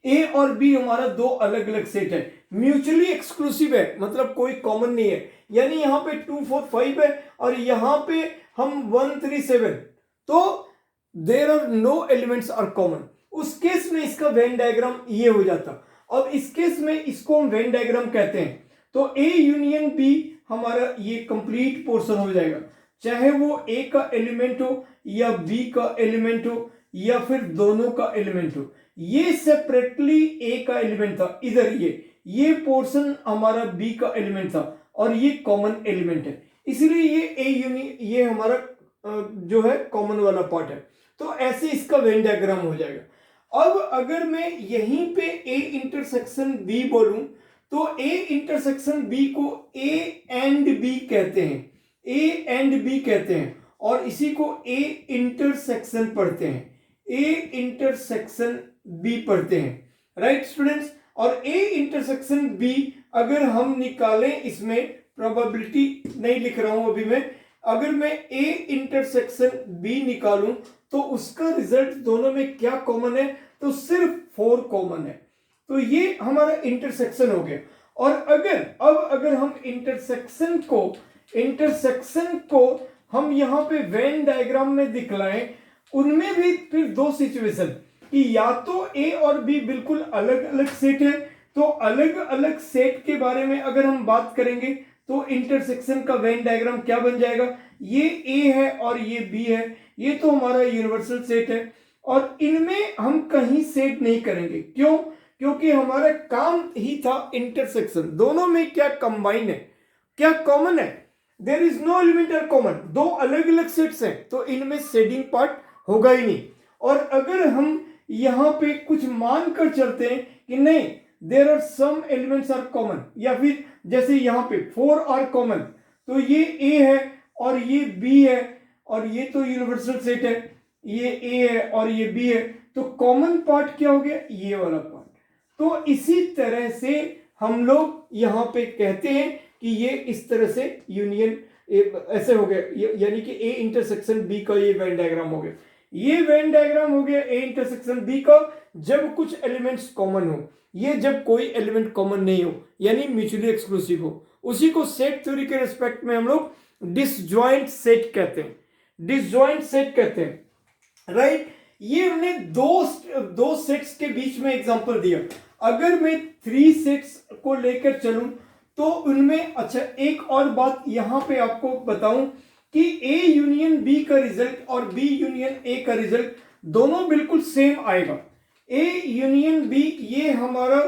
ए और बी हमारा दो अलग अलग सेट है, म्यूचुअली एक्सक्लूसिव है, मतलब कोई कॉमन नहीं है। यानी यहां पे 2 4 5 है और यहां पे हम 1 3 7, तो there are no elements are common. उस केस में इसका वेन डायग्राम ये हो जाता। अब इस केस में इसको हम वेन डायग्राम कहते हैं। तो ए यूनियन बी हमारा ये कंप्लीट पोर्शन हो जाएगा, चाहे वो ए का एलिमेंट हो या बी का एलिमेंट हो या फिर दोनों का एलिमेंट हो। ये सेपरेटली ए का एलिमेंट था, इधर ये पोर्शन हमारा बी का एलिमेंट था और ये कॉमन एलिमेंट है, इसलिए ये ए यूनियन ये हमारा जो है कॉमन वाला पार्ट है। तो ऐसे इसका वेन डायग्राम हो जाएगा। अब अगर मैं यहीं पे ए इंटरसेक्शन बी बोलूं, तो ए इंटरसेक्शन बी को ए एंड बी कहते हैं, ए एंड बी कहते हैं, और इसी को ए इंटरसेक्शन पढ़ते हैं, ए इंटरसेक्शन बी पढ़ते हैं। राइट स्टूडेंट्स, और ए इंटरसेक्शन बी अगर हम निकालें, इसमें प्रोबेबिलिटी नहीं लिख रहा हूं अभी मैं, अगर मैं ए इंटरसेक्शन बी निकालूं तो उसका रिजल्ट दोनों में क्या कॉमन है? तो सिर्फ 4 कॉमन है। तो ये हमारा इंटरसेक्शन हो गया। और अगर हम इंटरसेक्शन को हम यहां पे वेन डायग्राम में दिखलाएं, उनमें भी फिर दो सिचुएशन कि या तो ए और बी बिल्कुल अलग अलग सेट है, तो अलग अलग सेट के बारे में अगर हम बात करेंगे तो इंटरसेक्शन का वेन डायग्राम क्या बन जाएगा? ये ए है और ये बी है, ये तो हमारा यूनिवर्सल सेट है, और इनमें हम कहीं सेट नहीं करेंगे। क्यों? क्योंकि हमारा काम ही था इंटरसेक्शन। दोनों में क्या कंबाइन है, क्या कॉमन है? There is no element common. दो अलग अलग सेट्स हैं तो इनमें शेडिंग पार्ट होगा ही नहीं। और अगर हम यहां पे कुछ मान कर चलते हैं कि नहीं, there are some elements are common, या फिर जैसे यहां पे 4 आर कॉमन, तो ये ए है और ये बी है और ये तो यूनिवर्सल सेट है, ये ए है और ये बी है, तो कॉमन पार्ट क्या हो गया? ये वाला पार्ट। तो इसी तरह से हम लोग यहां पे कहते हैं कि ये इस तरह से यूनियन ऐसे हो गया, यानी कि ए इंटरसेक्शन बी का ये वेन डायग्राम हो गया। ये वेन डायग्राम हो गया ए इंटरसेक्शन बी का जब कुछ एलिमेंट्स कॉमन हो, ये जब कोई एलिमेंट कॉमन नहीं हो, यानी म्यूचुअली एक्सक्लूसिव हो। उसी को सेट थ्योरी के रिस्पेक्ट में हम लोग डिसजॉइंट सेट कहते हैं, डिसजॉइंट सेट कहते हैं। राइट, ये हमने दो सेट्स के बीच में एग्जांपल दिया। अगर मैं 3 सेट्स को लेकर चलूं तो उनमें, अच्छा एक और बात यहां पे आपको बताऊं कि ए यूनियन बी का रिजल्ट और बी यूनियन ए का रिजल्ट दोनों बिल्कुल सेम आएगा। ए यूनियन बी, ये हमारा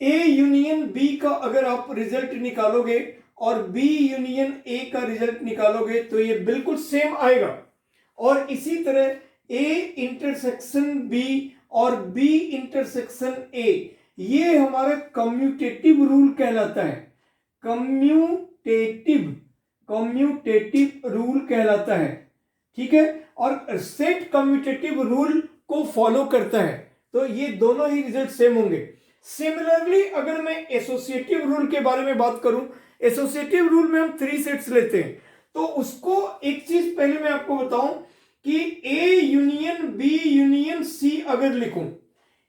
ए यूनियन बी का अगर आप रिजल्ट निकालोगे और बी यूनियन ए का रिजल्ट निकालोगे तो ये बिल्कुल सेम आएगा। और इसी तरह ए इंटरसेक्शन बी और बी इंटरसेक्शन ए, ये हमारा कम्यूटेटिव रूल कहलाता है, कम्यूटेटिव रूल कहलाता है। ठीक है, और सेट कम्यूटेटिव रूल को फॉलो करता है, तो ये दोनों ही रिजल्ट सेम होंगे। सिमिलरली अगर मैं एसोसिएटिव रूल के बारे में बात करूं, एसोसिएटिव रूल में हम 3 सेट्स लेते हैं, तो उसको एक चीज पहले मैं आपको बताऊं कि A union B union C अगर लिखूं,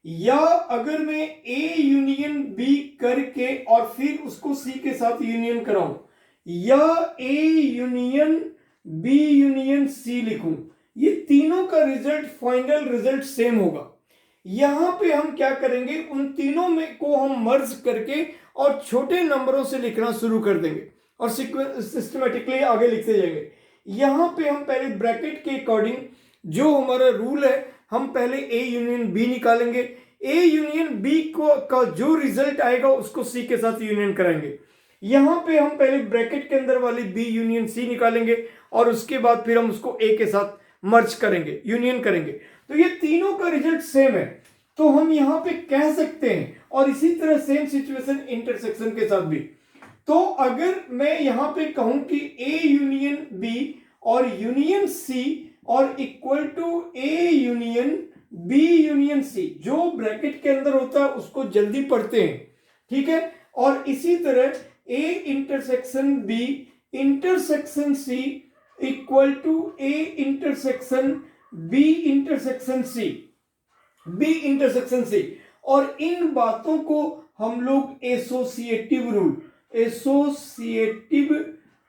या अगर मैं ए यूनियन बी करके और फिर उसको सी के साथ यूनियन कराऊं, या A union B union C लिखूं, ये तीनों का रिजल्ट, फाइनल रिजल्ट सेम होगा। यहां पे हम क्या करेंगे, उन तीनों में को हम मर्ज करके और छोटे नंबरों से लिखना शुरू कर देंगे और सिस्टमेटिकली आगे लिखते जाएंगे। यहां पे हम पहले ब्रैकेट के अकॉर्डिंग जो हमारा रूल है, हम पहले ए यूनियन बी निकालेंगे। ए यूनियन बी को का जो रिजल्ट आएगा उसको सी के साथ यूनियन कराएंगे। यहां पे हम पहले ब्रैकेट के अंदर वाली बी यूनियन सी निकालेंगे और उसके बाद फिर हम उसको ए के साथ मर्ज करेंगे, यूनियन करेंगे। तो ये तीनों का रिजल्ट सेम है, तो हम यहां पे कह सकते हैं। और इसी तरह सेम सिचुएशन इंटरसेक्शन के साथ भी। तो अगर मैं यहां पे कहूं कि ए यूनियन बी और यूनियन सी और equal to A union B union C, जो ब्रैकेट के अंदर होता है उसको जल्दी पढ़ते हैं, ठीक है। और इसी तरह A intersection B intersection C equal to A intersection B intersection C, B intersection C. और इन बातों को हम लोग एसोसिएटिव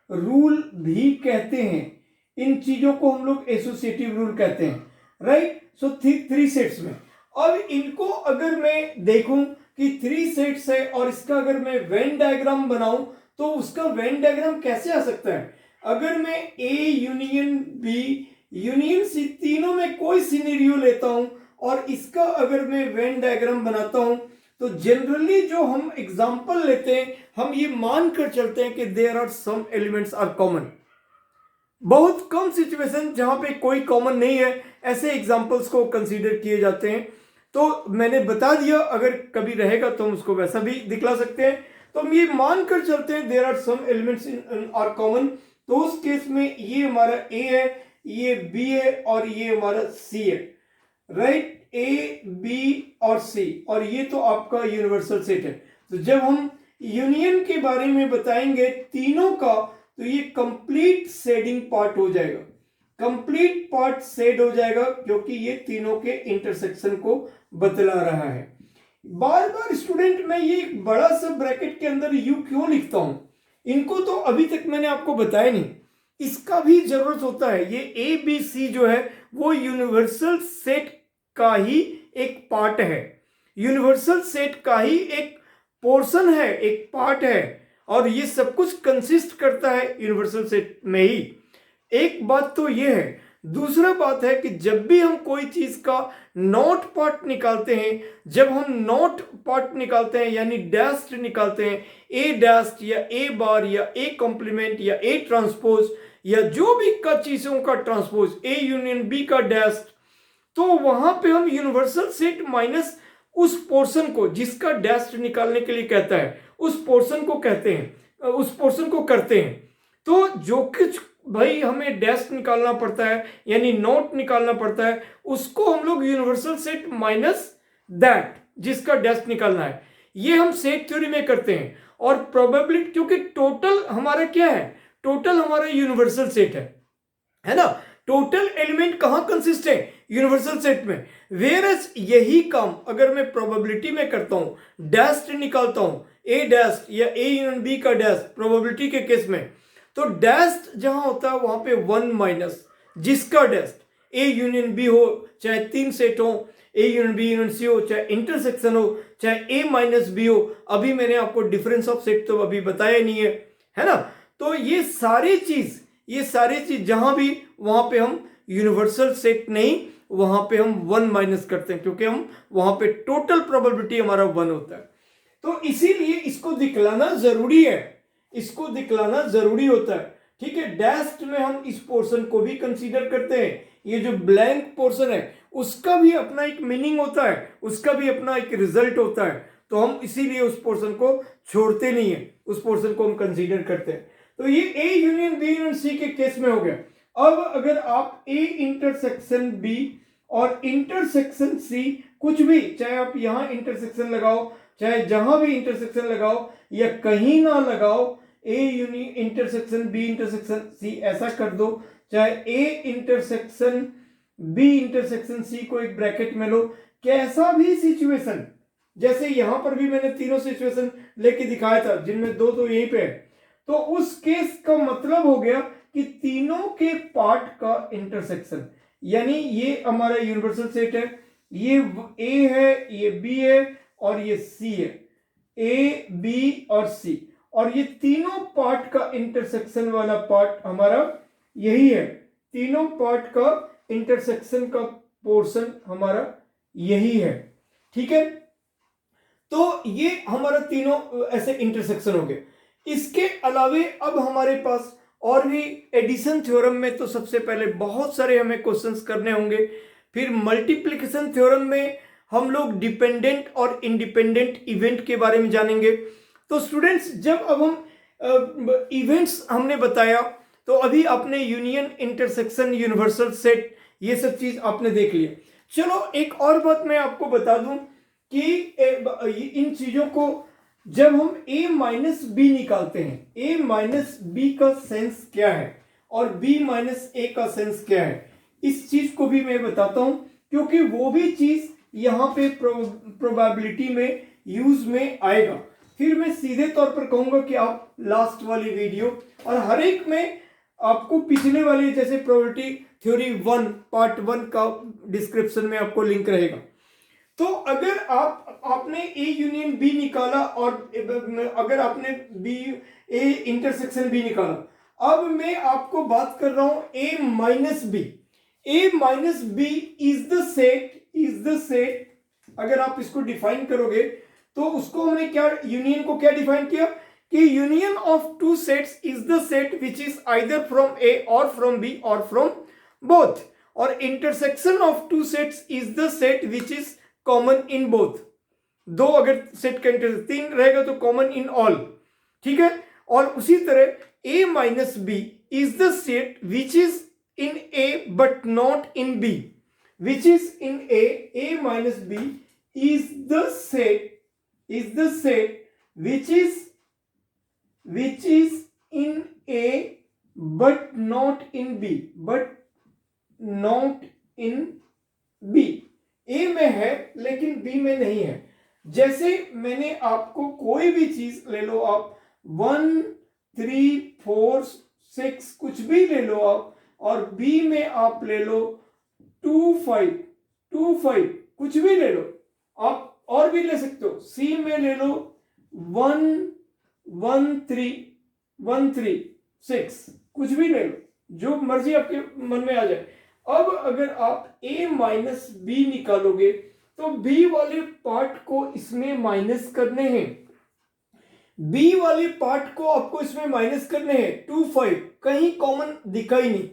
रूल भी कहते हैं। इन चीजों को हम लोग एसोसिएटिव रूल कहते हैं, राइट। सो 3 सेट्स में, अब इनको अगर मैं देखूं कि 3 सेट्स है और इसका अगर मैं वेन डायग्राम बनाऊं तो उसका वेन डायग्राम कैसे आ सकता है। अगर मैं A union B union C तीनों में कोई सिनेरियो लेता हूं और इसका अगर मैं वेन डायग्राम बनाता हूं, तो जनरली जो हम एग्जांपल लेते हैं, हम ये मानकर चलते हैं कि there are some elements are common. बहुत कम सिचुएशन जहां पे कोई कॉमन नहीं है, ऐसे एग्जांपल्स को कंसीडर किए जाते हैं। तो मैंने बता दिया, अगर कभी रहेगा तो हम उसको वैसा भी दिखला सकते हैं। तो हम ये मानकर चलते हैं there are some elements are common. तो उस केस में ये हमारा ए है, ये बी है और ये हमारा सी है, राइट। ए बी और सी, और ये तो आपका यूनिवर्सल सेट है। तो जब हम यूनियन के बारे में बताएंगे तीनों का, तो ये कंप्लीट शेडिंग पार्ट हो जाएगा, कंप्लीट पार्ट शेड हो जाएगा, क्योंकि ये तीनों के इंटरसेक्शन को बतला रहा है। बार बार स्टूडेंट मैं ये एक बड़ा सा ब्रैकेट के अंदर यू क्यों लिखता हूं, इनको तो अभी तक मैंने आपको बताया नहीं, इसका भी जरूरत होता है। ये ए बी सी जो है वो यूनिवर्सल सेट का ही एक पार्ट है, यूनिवर्सल सेट का ही एक पोर्शन है, एक पार्ट है, और ये सब कुछ कंसिस्ट करता है यूनिवर्सल सेट में ही। एक बात तो ये है। दूसरा बात है कि जब भी हम कोई चीज का नॉट पार्ट निकालते हैं, जब हम नॉट पार्ट निकालते हैं यानी डैश्ड निकालते हैं, ए डैश्ड या ए बार या ए कॉम्प्लीमेंट या ए ट्रांसपोज या जो भी का चीजों का ट्रांसपोज, ए यूनियन बी का डैश्ड, तो वहां पे हम यूनिवर्सल सेट माइनस उस पोर्शन को जिसका डैश्ड निकालने के लिए कहता है, उस पोर्शन को कहते हैं, उस पोर्शन को करते हैं। तो जो कुछ भाई हमें डैश निकालना पड़ता है यानी नोट निकालना पड़ता है, उसको हम लोग यूनिवर्सल सेट माइनस दैट जिसका डैश निकालना है, ये हम सेट थ्योरी में करते हैं। और प्रोबेबिलिटी, क्योंकि टोटल हमारा क्या है, टोटल हमारा यूनिवर्सल सेट है ना। टोटल एलिमेंट कहां कंसिस्ट है, यूनिवर्सल सेट में। वेयरएज यही काम अगर मैं प्रोबेबिलिटी में करता हूं, डैश निकालता हूं, ए डैश या ए यूनियन बी का डैश प्रोबेबिलिटी के केस में, तो डैश जहां होता है वहां पे 1 माइनस जिसका डैश, ए यूनियन बी हो चाहे 3 सेट हो, A union B union C हो, चाहे इंटरसेक्शन हो, चाहे ए माइनस बी हो। अभी मैंने आपको डिफरेंस ऑफ सेट तो अभी बताया नहीं है ना। तो ये सारी चीज जहां भी, वहां पे हम यूनिवर्सल सेट नहीं, वहां पे हम 1 माइनस करते हैं, क्योंकि हम वहां पे टोटल प्रोबेबिलिटी हमारा 1 होता है। तो इसीलिए इसको दिखलाना जरूरी है, इसको दिखलाना जरूरी होता है, ठीक है। डैश्ड में हम इस पोर्शन को भी कंसीडर करते हैं, ये जो ब्लैंक पोर्शन है उसका भी अपना एक मीनिंग होता है, उसका भी अपना एक रिजल्ट होता है। तो हम इसीलिए उस पोर्शन को छोड़ते नहीं है, उस पोर्शन को हम कंसीडर करते हैं। तो ये A union B union C के केस में हो गया। अब अगर आप ए इंटरसेक्शन बी और इंटरसेक्शन सी, कुछ भी, चाहे आप यहां इंटरसेक्शन लगाओ चाहे जहां भी इंटरसेक्शन लगाओ या कहीं ना लगाओ, A intersection B intersection C ऐसा कर दो, चाहे A intersection B intersection C को एक ब्रैकेट में लो, कैसा भी सिचुएशन, जैसे यहां पर भी मैंने तीनों सिचुएशन लेके दिखाया था जिनमें दो तो यहीं पे है, तो उस केस का मतलब हो गया कि तीनों के पार्ट का इंटरसेक्शन, यानी ये हमारा यूनिवर्सल सेट है, ये ए है, ये बी है और ये सी है, ए बी और सी, और ये तीनों पार्ट का इंटरसेक्शन वाला पार्ट हमारा यही है, तीनों पार्ट का इंटरसेक्शन का पोर्शन हमारा यही है। ठीक है, तो ये हमारा तीनों ऐसे इंटरसेक्शन हो गए। इसके अलावे अब हमारे पास और भी एडिशन थ्योरम में तो सबसे पहले बहुत सारे हमें क्वेश्चंस करने होंगे, फिर मल्टीप्लिकेशन थ्योरम में हम लोग डिपेंडेंट और इंडिपेंडेंट इवेंट के बारे में जानेंगे। तो स्टूडेंट्स, जब अब हम इवेंट्स हमने बताया, तो अभी आपने यूनियन, इंटरसेक्शन, यूनिवर्सल सेट, ये सब चीज आपने देख लिया। चलो एक और बात मैं आपको बता दूं कि इन चीजों को जब हम a माइनस बी निकालते हैं, a माइनस बी का सेंस क्या है और b माइनस ए का सेंस क्या है, इस चीज को भी मैं बताता हूं, क्योंकि वो भी चीज यहां पे प्रोबेबिलिटी में यूज में आएगा। फिर मैं सीधे तौर पर कहूंगा कि आप लास्ट वाली वीडियो और हर एक में आपको पिछले वाले जैसे प्रोबेबिलिटी थ्योरी 1 पार्ट 1 का डिस्क्रिप्शन में आपको लिंक रहेगा। तो अगर आपने ए यूनियन बी निकाला और अगर आपने बी ए इंटरसेक्शन बी निकाला, अब मैं आपको बात कर रहा हूं A minus B. A minus B is the set, अगर आप इसको डिफाइन करोगे तो उसको हमने क्या, यूनियन को क्या डिफाइन किया कि union of two sets is the set which is either from A और फ्रॉम बी और फ्रॉम बोथ, और intersection of two sets is the set which is common in both. दो अगर सेट का इंटरसेक्शन, तीन रहेगा तो कॉमन इन ऑल। ठीक है, और उसी तरह A minus B is the set which is in A but not in B, which is in A minus B is the set which is in A but not in B, A में है लेकिन B में नहीं है। जैसे मैंने आपको कोई भी चीज ले लो, आप 1 3 4 6 कुछ भी ले लो आप, और बी में आप ले लो 2 5 कुछ भी ले लो आप, और भी ले सकते हो। सी में ले लो 1 1 3 6 कुछ भी ले लो, जो मर्जी आपके मन में आ जाए। अब अगर आप a माइनस बी निकालोगे तो b वाले पार्ट को इसमें माइनस करने हैं, b वाले पार्ट को आपको इसमें माइनस करने हैं। 2 5 कहीं कॉमन दिखा ही नहीं,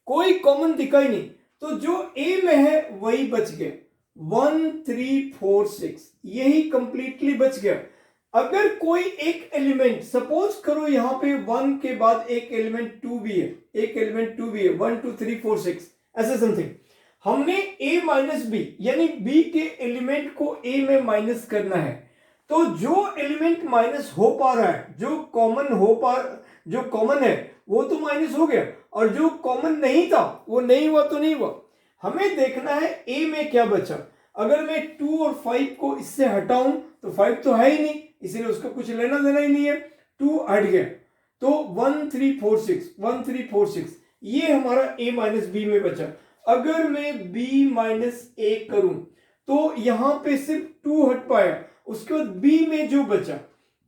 कोई कॉमन दिखा ही नहीं, तो जो A में है वही बच गया। 1 3 4 6 यही कंप्लीटली बच गया। अगर कोई एक एलिमेंट, सपोज करो यहां पे 1 के बाद एक एलिमेंट 2 भी है, 1 2 3 4 6 ऐसे समथिंग, हमने A माइनस बी यानी B के एलिमेंट को A में माइनस करना है, तो जो एलिमेंट माइनस हो पा रहा है, जो कॉमन है वो तो माइनस हो गया, और जो कॉमन नहीं था वो नहीं हुआ तो नहीं हुआ। हमें देखना है A में क्या बचा। अगर मैं 2 और 5 को इससे हटाऊं तो 5 तो है ही नहीं, इसलिए उसका कुछ लेना देना ही नहीं है, 2 हट गया, तो 1 3 4 6 ये हमारा A माइनस बी में बचा। अगर मैं B माइनस ए करूं तो यहां पे सिर्फ 2 हट पाया, उसके बाद B में जो बचा,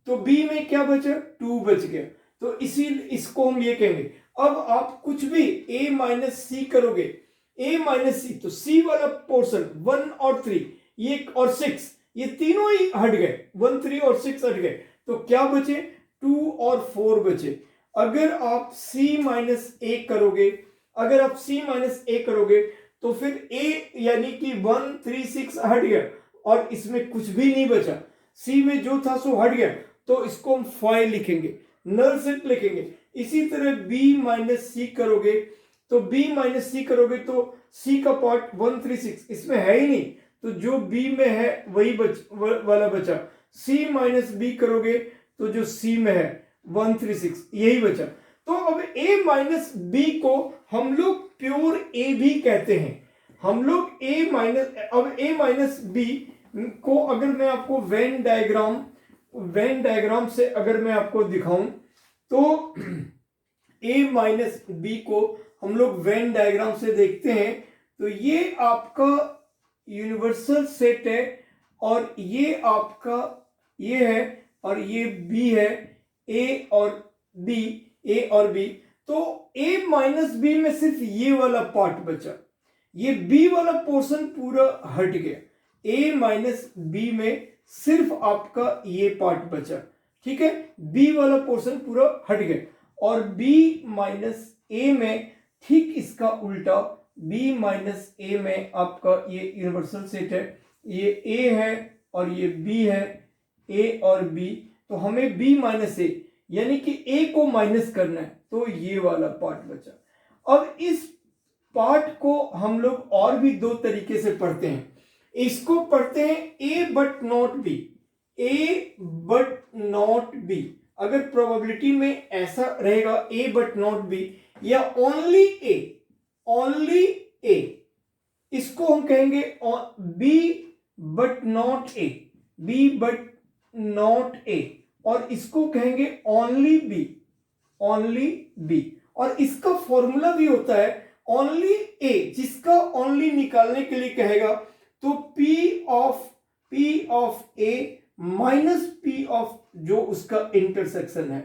तो B में क्या बचा, 2 बच गया, तो इसको हम ये कहेंगे। अब आप कुछ भी a माइनस सी करोगे, a माइनस सी, तो c वाला पोर्शन 1 और 3 ये और 6 ये तीनों ही हट गए, 1 3 और 6 हट गए, तो क्या बचे, 2 और 4 बचे। अगर आप c माइनस ए करोगे, तो फिर a यानी कि 1 3 6 हट गया और इसमें कुछ भी नहीं बचा, c में जो था सो हट गया, तो इसको हम 5 लिखेंगे, नल सेट लिखेंगे। इसी तरह b माइनस सी करोगे तो c का पार्ट 1 3 6 इसमें है ही नहीं, तो जो b में है वही वाला बचा। c माइनस बी करोगे तो जो c में है 136 यही बचा। तो अब a माइनस बी को हम लोग प्योर a भी कहते हैं। हम लोग a माइनस बी को अगर मैं आपको वेन डायग्राम से अगर मैं आपको दिखाऊं तो a माइनस बी को हम लोग वेन डायग्राम से देखते हैं तो ये आपका यूनिवर्सल सेट है और ये आपका ये है और ये b है, a और b। तो a माइनस बी में सिर्फ ये वाला पार्ट बचा, ये b वाला पोर्शन पूरा हट गया। a माइनस बी में सिर्फ आपका ये पार्ट बचा, ठीक है, b वाला पोर्शन पूरा हट गया। और b माइनस a में ठीक इसका उल्टा, b माइनस a में आपका ये यूनिवर्सल सेट है, ये a है और ये b है, a और b। तो हमें b माइनस a यानी कि a को माइनस करना है, तो ये वाला पार्ट बचा। अब इस पार्ट को हम लोग और भी दो तरीके से पढ़ते हैं। इसको पढ़ते हैं a but not b, a but not b। अगर प्रोबेबिलिटी में ऐसा रहेगा a बट नॉट b या ओनली a, इसको हम कहेंगे b but not a, b but not a। और इसको कहेंगे ओनली बी। और इसका फॉर्मूला भी होता है ओनली a, जिसका ओनली निकालने के लिए कहेगा तो p of a minus p of जो उसका इंटरसेक्शन है।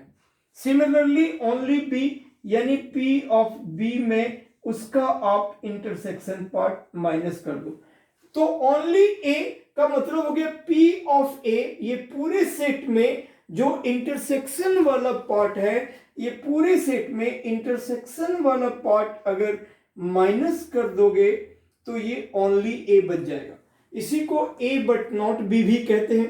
सिमिलरली ओनली b यानी p ऑफ b में उसका आप इंटरसेक्शन पार्ट माइनस कर दो। तो ओनली a का मतलब हो गया p ऑफ a, ये पूरे सेट में जो इंटरसेक्शन वाला पार्ट है, ये पूरे सेट में इंटरसेक्शन वाला पार्ट अगर माइनस कर दोगे तो ये ओनली a बच जाएगा। इसी को a बट नॉट b भी कहते हैं,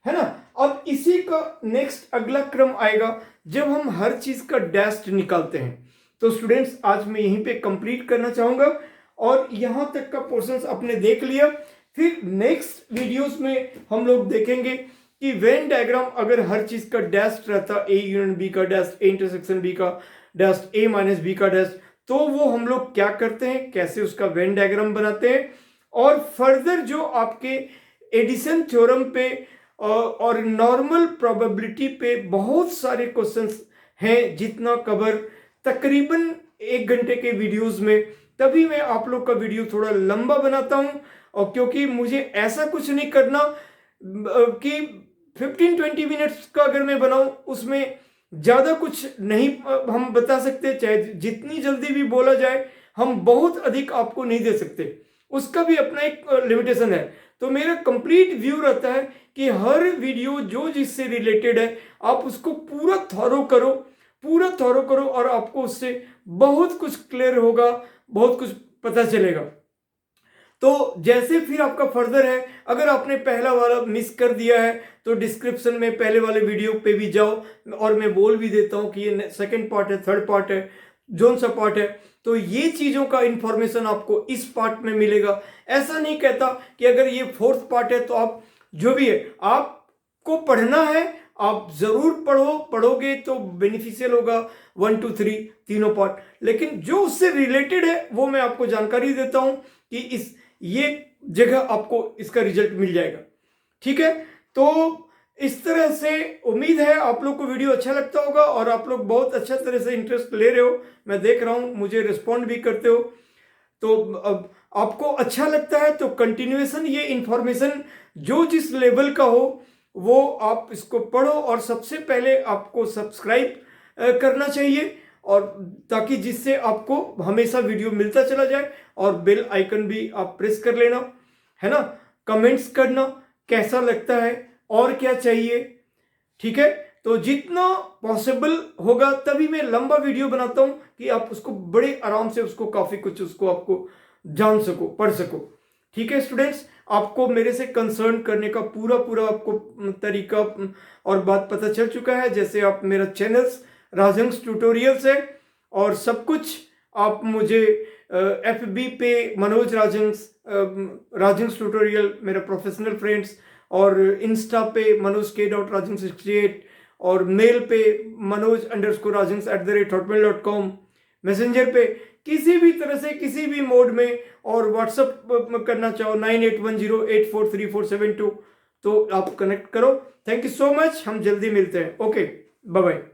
है ना। अब इसी का नेक्स्ट अगला क्रम आएगा जब हम हर चीज का डैश निकालते हैं। तो स्टूडेंट्स आज मैं यहीं पे कंप्लीट करना चाहूंगा और यहां तक का पोर्शंस आपने देख लिया। फिर नेक्स्ट वीडियोस में हम लोग देखेंगे कि वेन डायग्राम अगर हर चीज का डैश रहता, a यूनियन b का डैश, a इंटरसेक्शन b का डैश, a माइनस b का डैश, तो वो हम लोग क्या करते हैं, कैसे उसका वेन डायग्राम बनाते हैं। और फर्दर जो आपके एडिशन थ्योरम पे और नॉर्मल प्रोबेबिलिटी पे बहुत सारे क्वेश्चंस हैं, जितना कवर तकरीबन 1 घंटे के वीडियोस में, तभी मैं आप लोग का वीडियो थोड़ा लंबा बनाता हूं। और क्योंकि मुझे ऐसा कुछ नहीं करना कि 15-20 मिनट्स का अगर मैं बनाऊं उसमें ज़्यादा कुछ नहीं हम बता सकते, चाहे जितनी जल्दी भी बोला जाए हम बहुत अधिक आपको नहीं दे सकते, उसका भी अपना एक लिमिटेशन है। तो मेरा कंप्लीट व्यू रहता है कि हर वीडियो जो जिससे रिलेटेड है आप उसको पूरा थॉरो करो और आपको उससे बहुत कुछ क्लियर होगा, बहुत कुछ पता चलेगा। तो जैसे फिर आपका फर्दर है, अगर आपने पहला वाला मिस कर दिया है तो डिस्क्रिप्शन में पहले वाले वीडियो पे भी जाओ और मैं बोल भी देता हूँ कि ये सेकंड पार्ट है, थर्ड पार्ट है, जोन सा पार्ट है। तो ये चीज़ों का इंफॉर्मेशन आपको इस पार्ट में मिलेगा। ऐसा नहीं कहता कि अगर ये फोर्थ पार्ट है तो आप जो भी है आपको पढ़ना है, आप जरूर पढ़ोगे तो बेनिफिशियल होगा 1 2 3 तीनों पार्ट। लेकिन जो उससे रिलेटेड है वो मैं आपको जानकारी देता हूं कि ये जगह आपको इसका रिजल्ट मिल जाएगा, ठीक है। तो इस तरह से उम्मीद है आप लोग को वीडियो अच्छा लगता होगा और आप लोग बहुत अच्छा तरह से इंटरेस्ट ले रहे हो, मैं देख रहा हूं, मुझे रिस्पॉन्ड भी करते हो। तो अब आपको अच्छा लगता है तो कंटिन्यूएशन ये इंफॉर्मेशन जो जिस लेवल का हो वो आप इसको पढ़ो और सबसे पहले आपको सब्सक्राइब करना चाहिए, और ताकि जिससे आपको हमेशा वीडियो मिलता चला जाए। और बेल आइकन भी आप प्रेस कर लेना, है ना। कमेंट्स करना कैसा लगता है और क्या चाहिए, ठीक है। तो जितना पॉसिबल होगा तभी मैं लंबा वीडियो बनाता हूं कि आप उसको बड़े आराम से उसको काफी कुछ उसको आपको जान सको, पढ़ सको, ठीक है। स्टूडेंट्स आपको मेरे से कंसर्न करने का पूरा आपको तरीका और बात पता चल चुका है। जैसे आप मेरा चैनल्स राजहंस ट्यूटोरियल्स है और सब कुछ आप मुझे FB पे मनोज राजहंस ट्यूटोरियल मेरा प्रोफेशनल फ्रेंड्स, और इंस्टा पे मनोज K.Rajhans68, और मेल पे manoj_rajans@hotmail.com, मैसेंजर पे किसी भी तरह से किसी भी मोड में, और व्हाट्सअप करना चाहो 9810843472 तो आप कनेक्ट करो। थैंक यू सो मच, हम जल्दी मिलते हैं। Okay, bye bye.